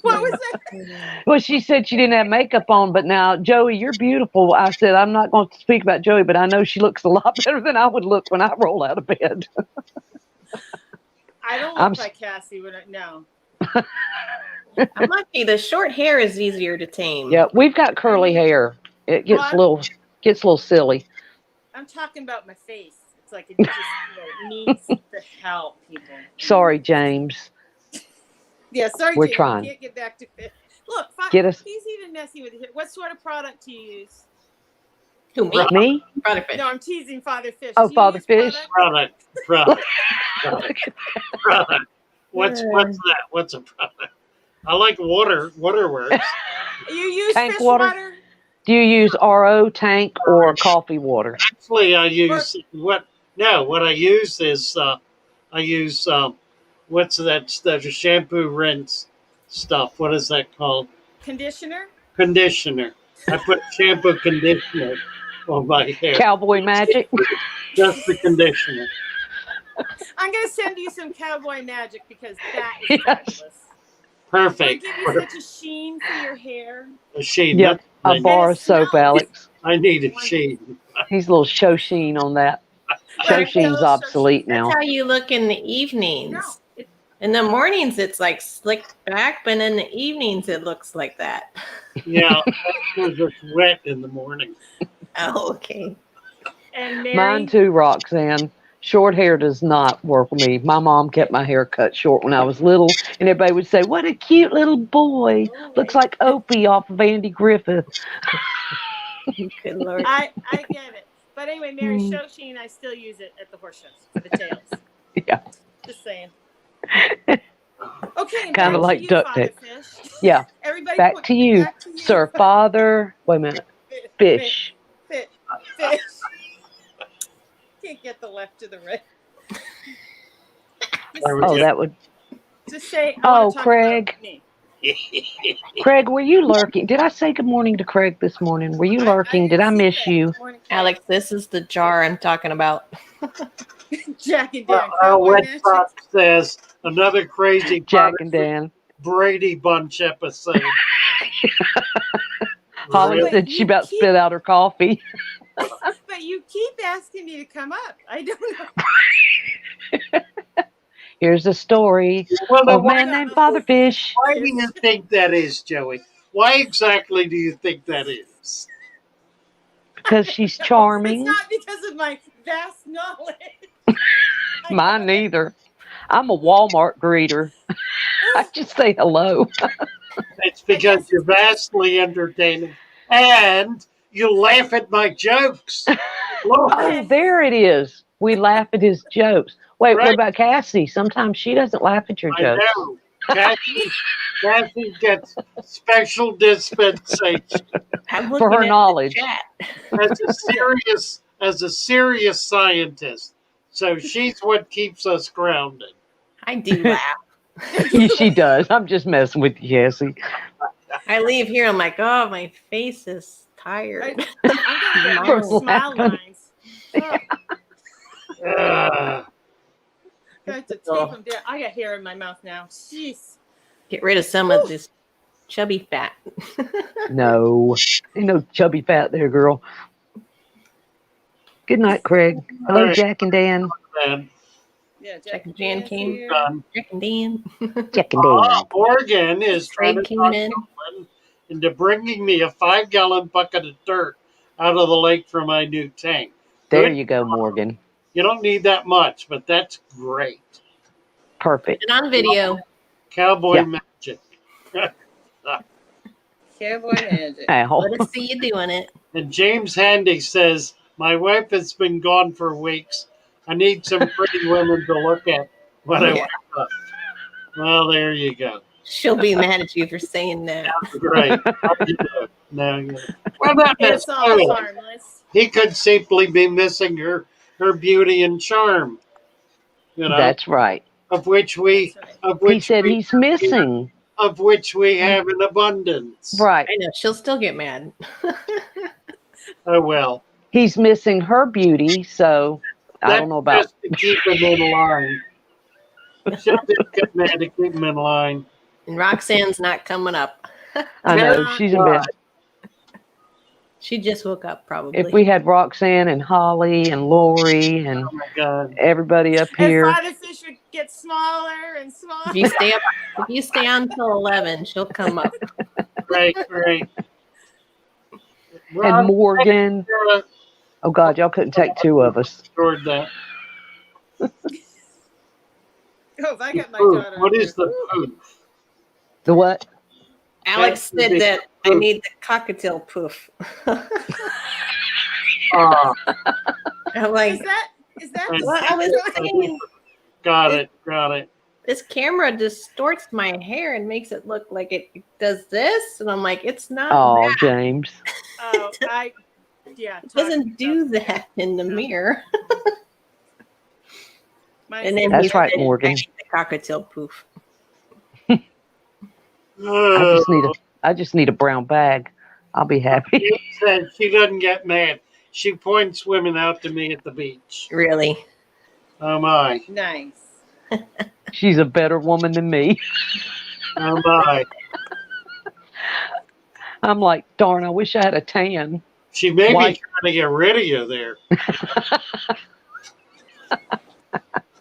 What was that? Well, she said she didn't have makeup on, but now, Joey, you're beautiful. I said, I'm not going to speak about Joey, but I know she looks a lot better than I would look when I roll out of bed. I don't I'm look like Cassie when no. I'm lucky. The short hair is easier to tame. Yeah, we've got curly hair. It gets a little silly. I'm talking about my face. It's like it just needs the help, people. Sorry, James. Yeah, sorry, We're Jamie. trying. Can't get back to fit. Look, Get us- he's even messy with it. What sort of product do you use? Who, me? Me? Brother Fish. No, I'm teasing Father Fish. Oh, Do you Father use Fish? product? Product. What's that? What's a product? I like waterworks. You use Tank fish water? water? Do you use RO, tank, or coffee water? Actually, I use what I use is I use what's that stuff? Shampoo, rinse stuff. What is that called? Conditioner. Conditioner. I put shampoo conditioner on my hair. Cowboy magic. Just the conditioner. I'm gonna send you some cowboy magic because that is Yes. fabulous. Perfect. It'll give you such a sheen for your hair. A sheen. Yep. That's what A bar of soap, smells. Alex. I need a sheen. He's a little show sheen on that. Show Right, sheen's no, obsolete That's now. how you look in the evenings. In the mornings, it's like slicked back, but in the evenings, it looks like that. Yeah, because it's wet in the morning. Oh, okay. And Mary, Mine too, Roxanne. Short hair does not work with me. My mom kept my hair cut short when I was little, and everybody would say, "What a cute little boy! Looks like Opie off of Andy Griffith." Good Lord. I get it. But anyway, Mary, show sheen, I still use it at the horse shows for the tails. Yeah. Just saying. Okay, and Kind back of like to you, duct Father tape. Fish. Yeah. Everybody Back point to you, back to you. Sir Father. Wait a minute. Fish. Fish. Can't get the left to the right. Oh, that would. Just say, Oh, talk Craig. about me. Craig, were you lurking? Did I say good morning to Craig this morning? Were you lurking? Did I miss you? Good morning, Craig. Alex, this is the jar I'm talking about. Jack and Dan. Our Cowboy wet magic. sock says another crazy Jack and Dan. Brady Bunch episode. Holly Really? said she about spit out her coffee. But you keep asking me to come up. I don't know. Here's a story Well, of a why, man named Father Fish. why do you think that is, Joey? Why exactly do you think that is? Because she's It's charming. not because of my vast knowledge. Mine neither. I'm a Walmart greeter. I just say hello. It's because you're vastly entertaining and you laugh at my jokes. Lord, Oh, there it is. We laugh at his jokes. Wait, Right. what about Cassie? Sometimes she doesn't laugh at your I jokes. know. Kathy gets special dispensation I'm For looking her at the knowledge. chat. as a serious scientist. So she's what keeps us grounded. I do laugh. She does. I'm just messing with you, Cassie. I leave here, I'm like, oh, my face is tired. I'm gonna get more smile lines. Got to tape them down. I got hair in my mouth now. Jeez. Get rid of some of this chubby fat. No. Ain't no chubby fat there, girl. Good night, Craig. Hello, All right. Jack and Dan. And Yeah, Jack and Jan came. here. Jack and Dan. Jack and Dan. Oregon is trying to Craig talk came in. someone into bringing me a 5-gallon bucket of dirt out of the lake for my new tank. There Good. you go, Morgan. You don't need that much, but that's great. Perfect. And on video. Cowboy Yeah. magic. Cowboy magic. Ow. Let us see you doing it. And James Handy says, my wife has been gone for weeks. I need some pretty women to look at when I wake up. Well, there you go. She'll be mad at you for saying that. Great. Now you know. Well, not It's all necessarily. harmless. He could simply be missing her beauty and charm. You know, That's right. of which we, That's right. of He which said we, he's missing. of which we have an abundance. Right. I know. She'll still get mad. Oh well. He's missing her beauty, so I That's don't know about. just to keep him in line. She'll just get mad to keep him in line. And Roxanne's not coming up. I know she's in bed. She just woke up, probably. If we had Roxanne and Holly and Lori and Oh my God. everybody up And here, Father Fish would get smaller and smaller. If you stay up, if you stay on till 11, she'll come up. Great. and Morgan. Oh God, y'all couldn't take two of us. Toward that. Oh, if I got my Poof. daughter. What up is there. the poof? The what? Alex That's said the that I poof. need the cockatiel poof. I'm like, Is that what I was saying? Got it. This camera distorts my hair and makes it look like it does this, and I'm like, it's not. Oh, that. James. Oh, It doesn't do that in the mirror. Mine And then That's he right, said, Morgan. I need the cockatiel poof. I just need a brown bag. I'll be happy. She said she doesn't get mad. She points women out to me at the beach. Really? Oh my. Nice. She's a better woman than me. Oh my. I'm like, darn, I wish I had a tan. She may be Why- trying to get rid of you there.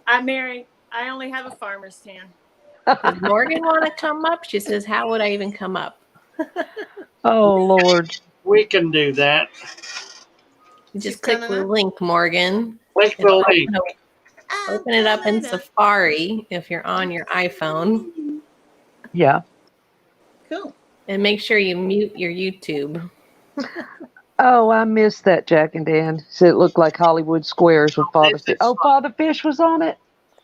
I'm married. I only have a farmer's tan. Does Morgan want to come up? She says, how would I even come up? Oh, Lord. We can do that. You just She's click coming the up? link, Morgan. Click and the link. Open it up in Safari if you're on your iPhone. Yeah. Cool. And make sure you mute your YouTube. Oh, I missed that, Jack and Dan. So it looked like Hollywood Squares with Father Fish. Oh, Father Fish was on it?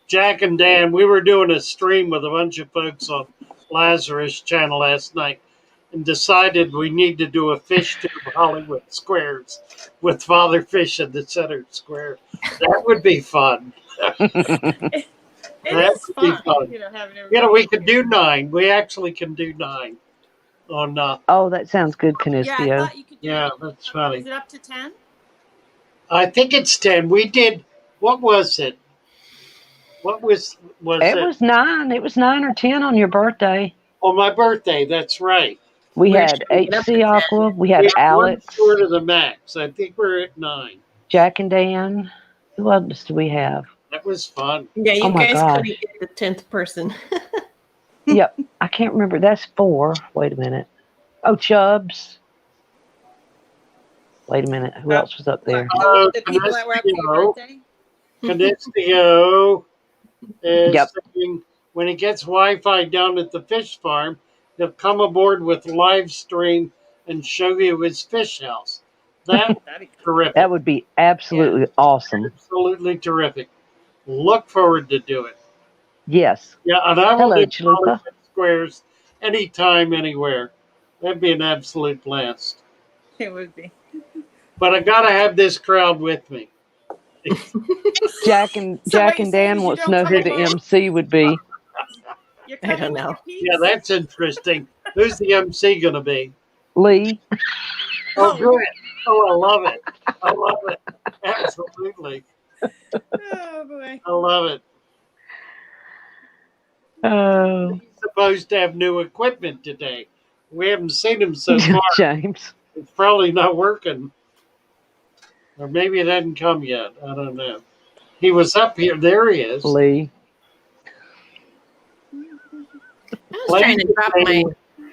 Jack and Dan, we were doing a stream with a bunch of folks on Lazarus channel last night and decided we need to do a fish tube Hollywood Squares with Father Fish in the center square. That would be fun. It That is would be fun. fun. Having everybody. You know, we could do 9. We actually can do 9 on Oh, that sounds good, Yeah, I Canistio. thought you could do yeah, it. that's funny. Is it up to 10? I think it's 10. We did, what was it? What was It it? was 9. It was 9 or 10 on your birthday. On my birthday, that's right. We We're had shooting it up to HC 10. Aqua. We had We had one Alex, short of the max. I think we're at 9. Jack and Dan. Who else do we have? That was fun. Yeah, you Oh my guys gosh. couldn't get the 10th person. Yep. I can't remember. That's 4. Wait a minute. Oh, Chubbs. Wait a minute. Who else was up there? The people that were up for your birthday? Canistio is Yep. saying when he gets Wi-Fi down at the fish farm, he'll come aboard with live stream and show you his fish house. That's That'd be cool. terrific. That would be absolutely awesome. Absolutely terrific. Look forward to do it. Yes. Yeah, and I will Hello, do Chalupa. Hollywood Squares anytime, anywhere. That'd be an absolute blast. It would be. But I gotta have this crowd with me. Jack and So what you're saying Dan is you wants to don't know come who the along? MC would be. You're I coming don't with know. your peeps? Yeah, that's interesting. Who's the MC gonna be? Lee. Oh, good. Oh, I love it. I love it. Absolutely. Oh, boy. I love it. Oh, He's supposed to have new equipment today. We haven't seen him so far. James. It's probably not working. Or maybe it hasn't come yet. I don't know. He was up here. There he is. Lee. I was trying to drop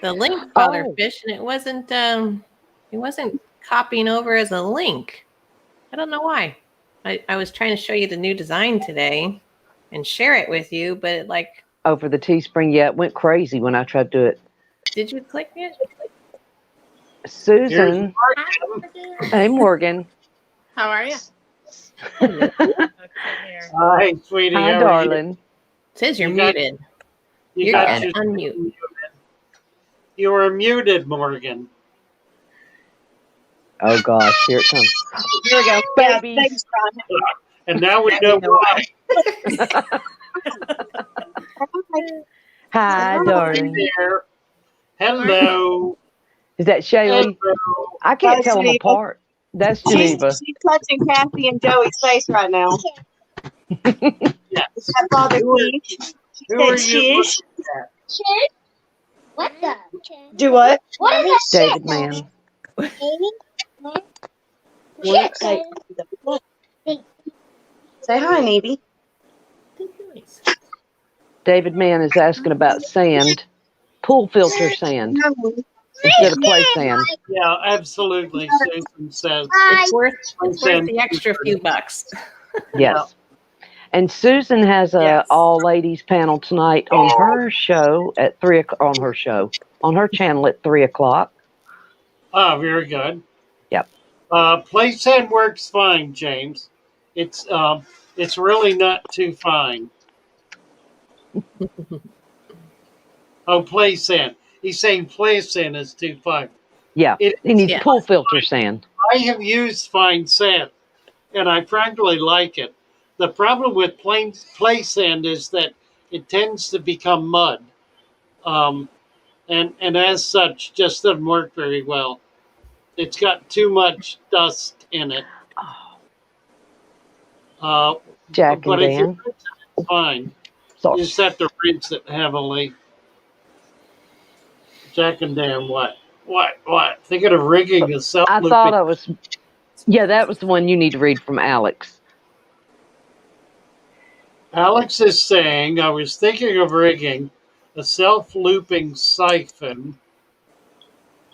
the link Father Fish, and it wasn't copying over as a link. I don't know why. I was trying to show you the new design today and share it with you, but it like, Oh, for the Teespring. Yeah, it went crazy when I tried to do it. did you click it? Susan. Hey, Morgan. How are you? Hi, Hi, sweetie. How are you? darling. It says you're You got- muted. You You're got good. your- Unmute. You were muted, Morgan. Oh, gosh. Here it comes. Here we go. Babies. Thanks, Ron. And now we know why. Hi, darling. There. Hello. Is that Shaylee? Hello. I can't That's tell them Geneva. apart. That's Geneva. She's touching Kathy and Joey's face right now. Yes. That Father Fish. She Who are said you shish. looking at? Shit? What the? Do what? What is that David Man. shit? Say, say hi, Nevy. David Man is asking about sand. Pool filter sand instead of play sand. Yeah, absolutely. Susan says. It's worth the extra few bucks. Yes. And Susan has a Yes. all ladies panel tonight on her show at 3 o'clock. On her channel at 3:00. Oh, very good. Yep. Play sand works fine, James. It's really not too fine. Oh, play sand. He's saying play sand is too fine. Yeah. It- He needs Yeah. pool filter sand. I have used fine sand, and I frankly like it. The problem with plain play sand is that it tends to become mud. Um, and as such, just doesn't work very well. It's got too much dust in it. Jack and But if you Dan. rinse it, it's fine. Sorry. You just have to rinse it heavily. Jack and Dan, what? What? Thinking of rigging a I self-looping. thought I was. Yeah, that was the one you need to read from Alex. Alex is saying, I was thinking of rigging a self-looping siphon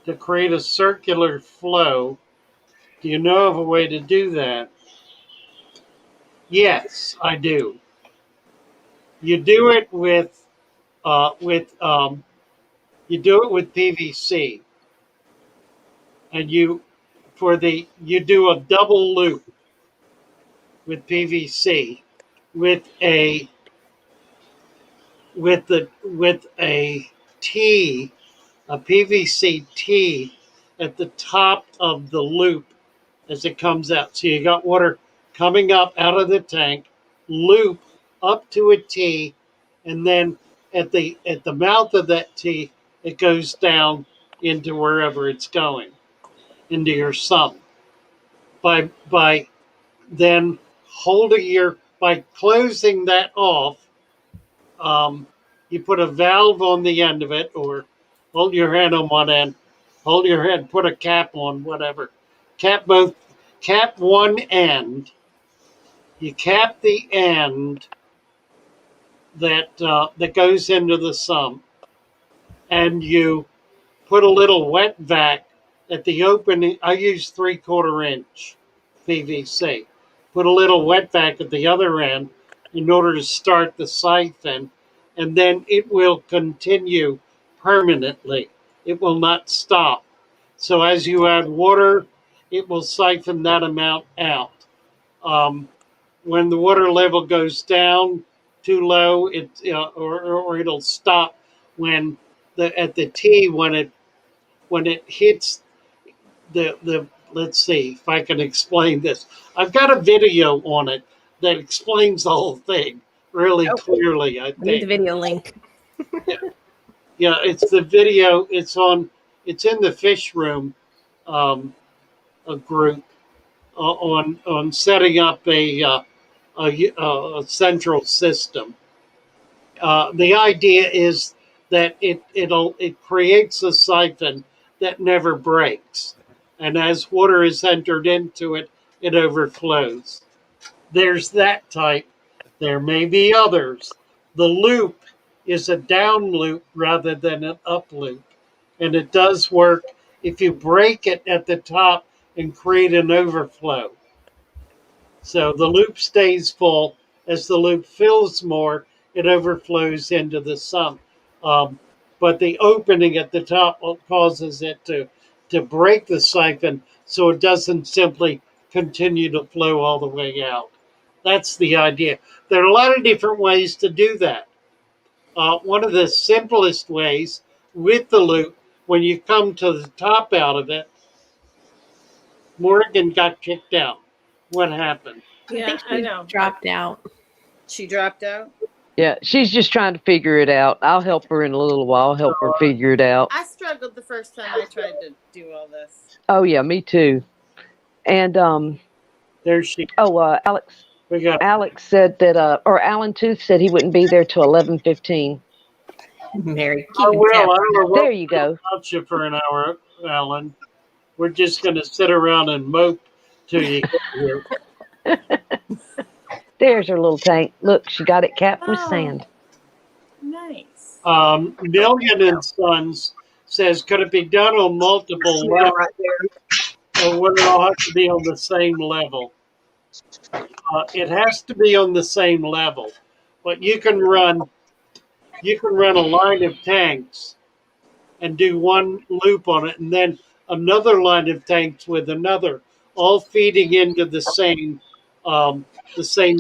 to create a circular flow. Do you know of a way to do that? Yes, I do. You do it with you do it with PVC, and you do a double loop with PVC with a T, a PVC T at the top of the loop as it comes out. So you got water coming up out of the tank, loop up to a T, and then at the mouth of that T, it goes down into wherever it's going, into your sump. By then by closing that off, um, you put a valve on the end of it, or hold your hand on one end, hold your head, put a cap on, whatever. Cap one end. You cap the end that goes into the sump, and you put a little wet vac at the opening. I use 3/4 inch PVC. Put a little wet vac at the other end in order to start the siphon, and then it will continue permanently. It will not stop. So as you add water, it will siphon that amount out. Um, when the water level goes down too low, or it'll stop when at the T when it hits the let's see if I can explain this. I've got a video on it that explains the whole thing really clearly, I I need the think. video link. Yeah, yeah, it's the video. It's in the fish room, a group on setting up a central system. The idea is that it creates a siphon that never breaks, and as water is entered into it, it overflows. There's that type. There may be others. The loop is a down loop rather than an up loop, and it does work if you break it at the top and create an overflow. So the loop stays full. As the loop fills more, it overflows into the sump. Um, but the opening at the top causes it to break the siphon so it doesn't simply continue to flow all the way out. That's the idea. There are a lot of different ways to do that. One of the simplest ways with the loop, when you come to the top out of it, Morgan got kicked out. What happened? I Yeah, think I she know. dropped out. She dropped out. Yeah, she's just trying to figure it out. I'll help her in a little while, help her figure it out. I struggled the first time I tried to do all this. Oh yeah, me too. And There she. Alex We got. Alex said that or Alan Tooth said he wouldn't be there till 11:15. Mary, Oh keeping well, tabs. I don't know There what you go. about you for an hour, Alan. We're just going to sit around and mope till you get here. There's her little tank. Look, she got it capped with Oh. sand. Nice. Million and Sons says, could it be done on multiple Smell levels, right there. or would it all have to be on the same level? It has to be on the same level, but you can run a line of tanks and do one loop on it, and then another line of tanks with another, all feeding into the same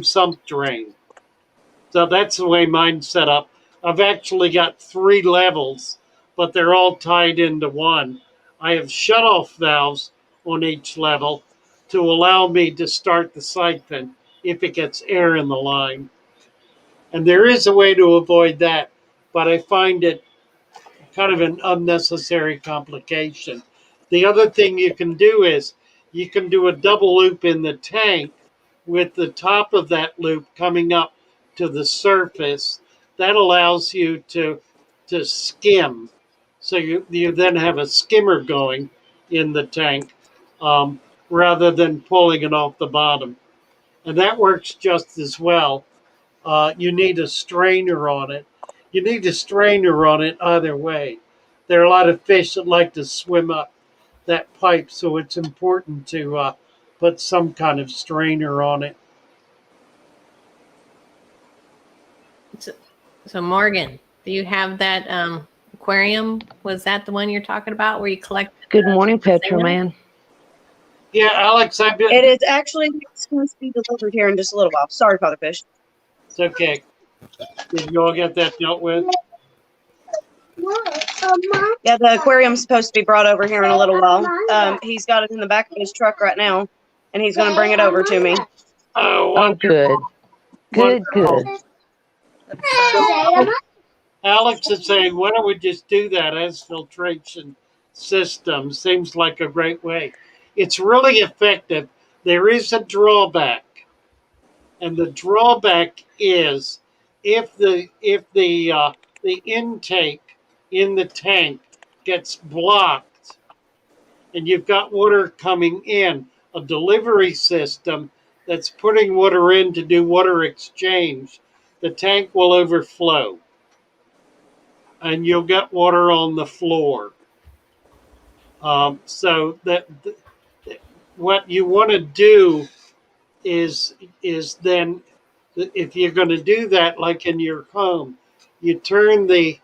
sump drain. So that's the way mine's set up. I've actually got 3 levels, but they're all tied into one. I have shut-off valves on each level to allow me to start the siphon if it gets air in the line. And there is a way to avoid that, but I find it kind of an unnecessary complication. The other thing you can do is you can do a double loop in the tank with the top of that loop coming up to the surface. That allows you to skim. So you then have a skimmer going in the tank um, rather than pulling it off the bottom. And that works just as well. You need a strainer on it. You need a strainer on it either way. There are a lot of fish that like to swim up that pipe, so it's important to put some kind of strainer on it. So Morgan, do you have that aquarium? Was that the one you're talking about where you collect? Good morning, Petroman. Yeah, Alex, I've been. It is actually supposed to be delivered here in just a little while. Sorry, Fatherfish. It's okay. Did you all get that dealt with? Yeah, the aquarium's supposed to be brought over here in a little while. He's got it in the back of his truck right now, and he's going to bring it over to me. Oh, Oh, good. Good, good. Alex is saying, why don't we just do that as filtration system? Seems like a great way. It's really effective. There is a drawback, and the drawback is if the intake in the tank gets blocked, and you've got water coming in, a delivery system that's putting water in to do water exchange, the tank will overflow and you'll get water on the floor. So that what you want to do is then if you're going to do that, like in your home, you turn the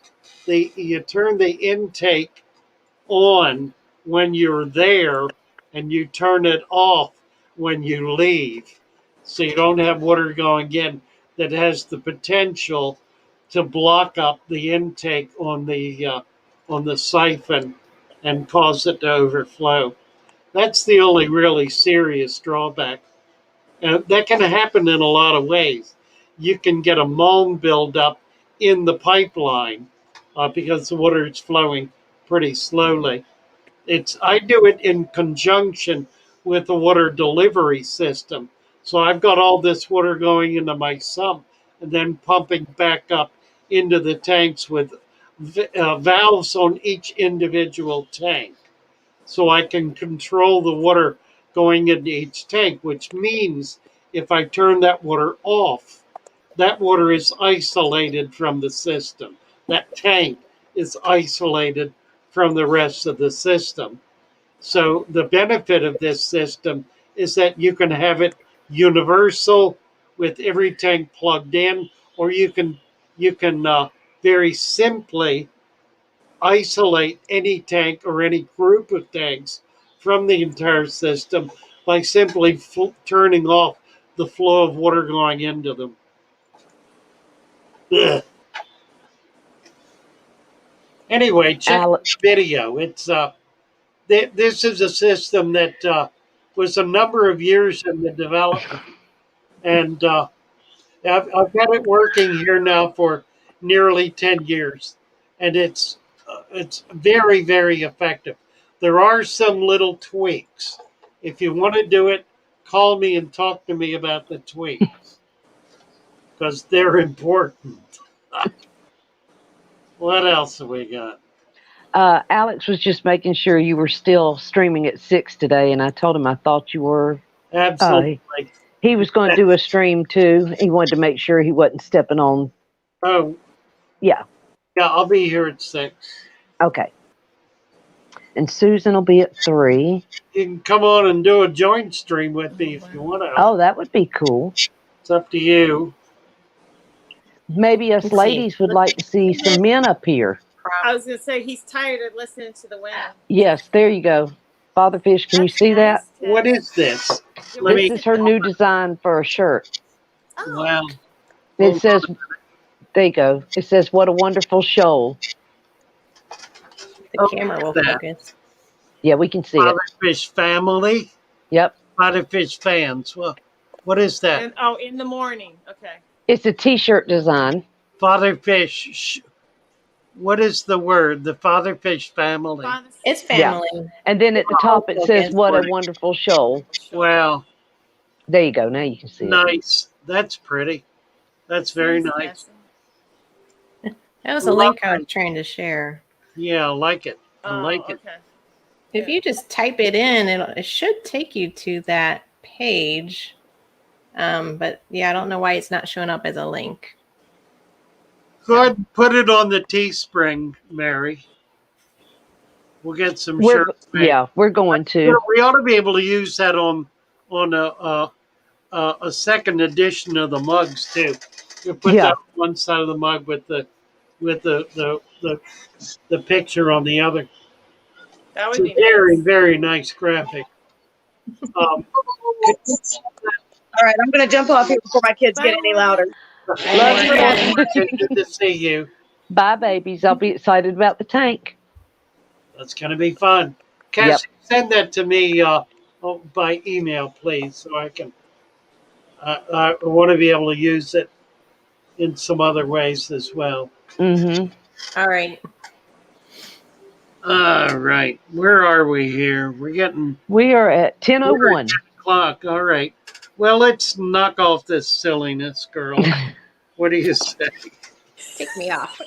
intake on when you're there, and you turn it off when you leave, so you don't have water going in that has the potential to block up the intake on the siphon and cause it to overflow. That's the only really serious drawback. That can happen in a lot of ways. You can get a mold buildup in the pipeline because the water is flowing pretty slowly. I do it in conjunction with the water delivery system. So I've got all this water going into my sump and then pumping back up into the tanks with valves on each individual tank. So I can control the water going into each tank, which means if I turn that water off, that water is isolated from the system. That tank is isolated from the rest of the system. So the benefit of this system is that you can have it universal with every tank plugged in, or you can very simply isolate any tank or any group of tanks from the entire system by simply turning off the flow of water going into them. Ugh. Anyway, check the video. This is a system that was a number of years in the development, and I've had it working here now for nearly 10 years, and it's very, very effective. There are some little tweaks. If you want to do it, call me and talk to me about the tweaks because they're important. What else have we got? Alex was just making sure you were still streaming at 6 today, and I told him I thought you were. Absolutely. He was going to do a stream too. He wanted to make sure he wasn't stepping on. Oh, yeah. Yeah, I'll be here at 6. Okay. And Susan will be at 3. You can come on and do a joint stream with me if you want to. Oh, that would be cool. It's up to you. Maybe us ladies would like to see some men up here. I was going to say he's tired of listening to the women. Yes, there you go. Father Fish, can you see that? What is this? This is her new design for a shirt. Oh. Wow. It says, there you go. It says, what a wonderful shoal. The camera will focus. Yeah, we can see it. Father Fish family. Yep. Father Fish fans. Well, what is that? In the morning. Okay. It's a T-shirt design. Father Fish. What is the word? The Father Fish family. Father It's Fish. Yeah. family. And then at the top it says, Focus. "What a wonderful shoal." Wow, There you go. Now you can see it. nice. That's pretty. That's very nice. Cassie. That was a link I was trying to share. Yeah, I like it. I Oh, like it. okay. If you just type it in, it should take you to that page. But yeah, I don't know why it's not showing up as a link. Go ahead and put it on the Teespring, Mary. We'll get some shirts made. Yeah, we're going to. We ought to be able to use that on a second edition of the mugs too. You put Yeah. that on one side of the mug with the picture on the other. That It's would a be very nice. very nice graphic. All right, I'm going to jump off here before my kids get Bye, any louder. Love you, Morgan. Morgan. Good to see you. Bye, babies. I'll be excited about the tank. That's going to be fun. Cassie, send that to me by email, please, so I can. I want to be able to use it in some other ways as well. Mm-hmm. All right. All right, where are we here? We're getting We are at 10:01. o'clock. All right. Well, let's knock off this silliness, girl. What do you say? Take me off.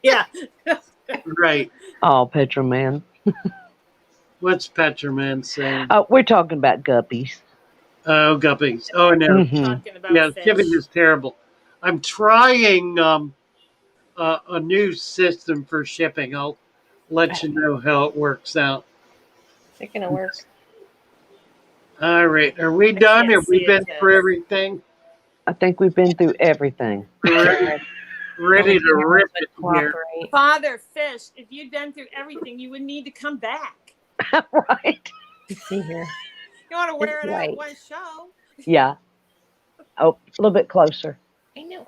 Yeah. Right. Oh, Petroman. What's Petroman saying? We're talking about guppies. Oh, guppies. Oh, no. Mm-hmm. Talking about Yeah, fish. shipping is terrible. I'm trying a new system for shipping. I'll let you know how it works out. Is it gonna work? All right. Are we I done? can't Have we see it, been Ted. through everything? I think we've been through everything. We're ready to rip it here. Cooperate. Father Fish, if you'd been through everything, you would need to come back. Right? Let's see here. You want to wear It's it out white. one show. Yeah. Oh, a little bit closer. I know.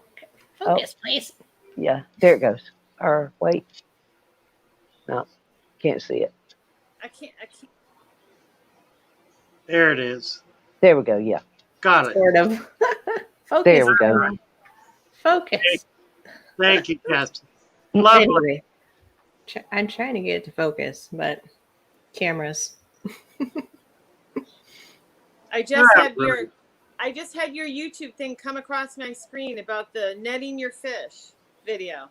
Focus, please. Yeah, there it goes. Or wait. No, can't see it. I can't. There it is. There we go. Yeah. Got it. Sort of. Focus. There we go. Focus. Thank you, Cassie. Lovely. Anyway, I'm trying to get it to focus, but cameras. I just Yeah, had right. your YouTube thing come across my screen about the netting your fish video.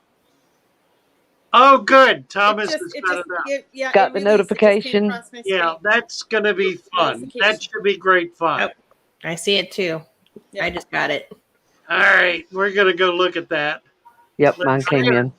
Oh, good. Thomas has It got just, it up. it, yeah, Got it the released. It just came notification. across my screen. Yeah, that's going to be fun. That Notification. should be great fun. Oh, I see it too. Yeah. I just got it. All right, we're going to go look at that. Yep, mine came in.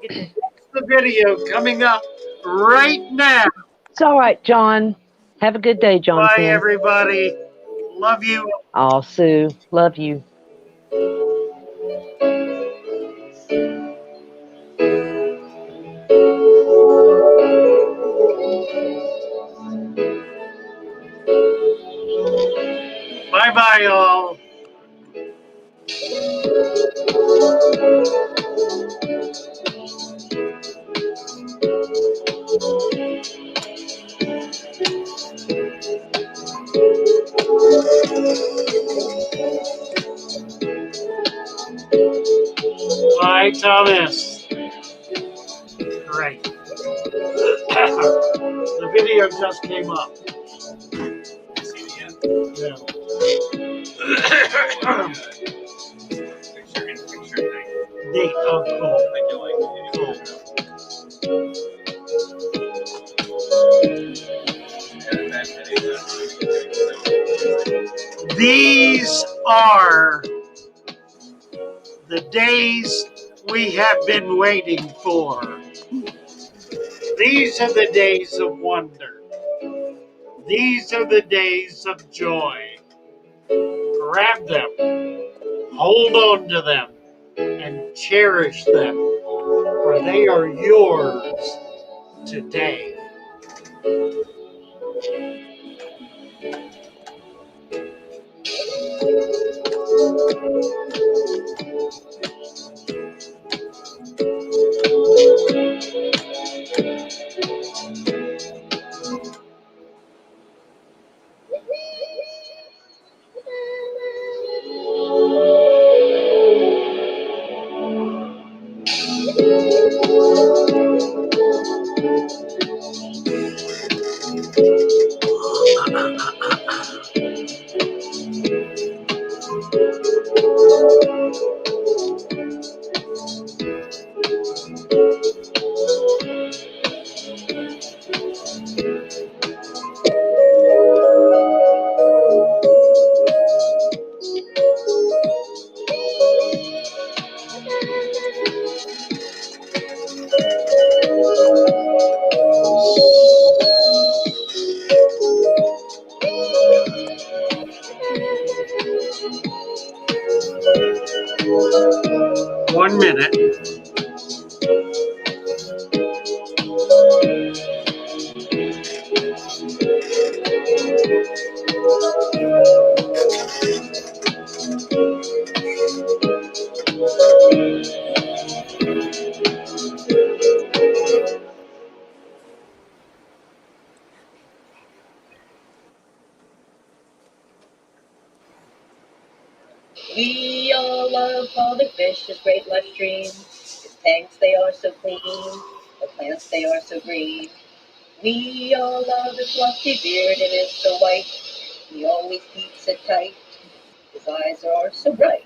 a good day. The video coming up right now. It's all right, John. Have a good day, Bye, Jonathan. everybody. Love you. Oh, Sue, love you. Bye-bye, all. Bye, Thomas. Great. The video just came up. Yeah. Neat. Oh, cool. These are the days we have been waiting for. These are the days of wonder. These are the days of joy. Grab them, hold on to them, and cherish them, for they are yours today. One minute. We all love all the fish's great lush stream. His tanks, they are so clean. The plants, they are so green. We all love his fluffy beard and is so white. He always keeps it tight. His eyes are so bright.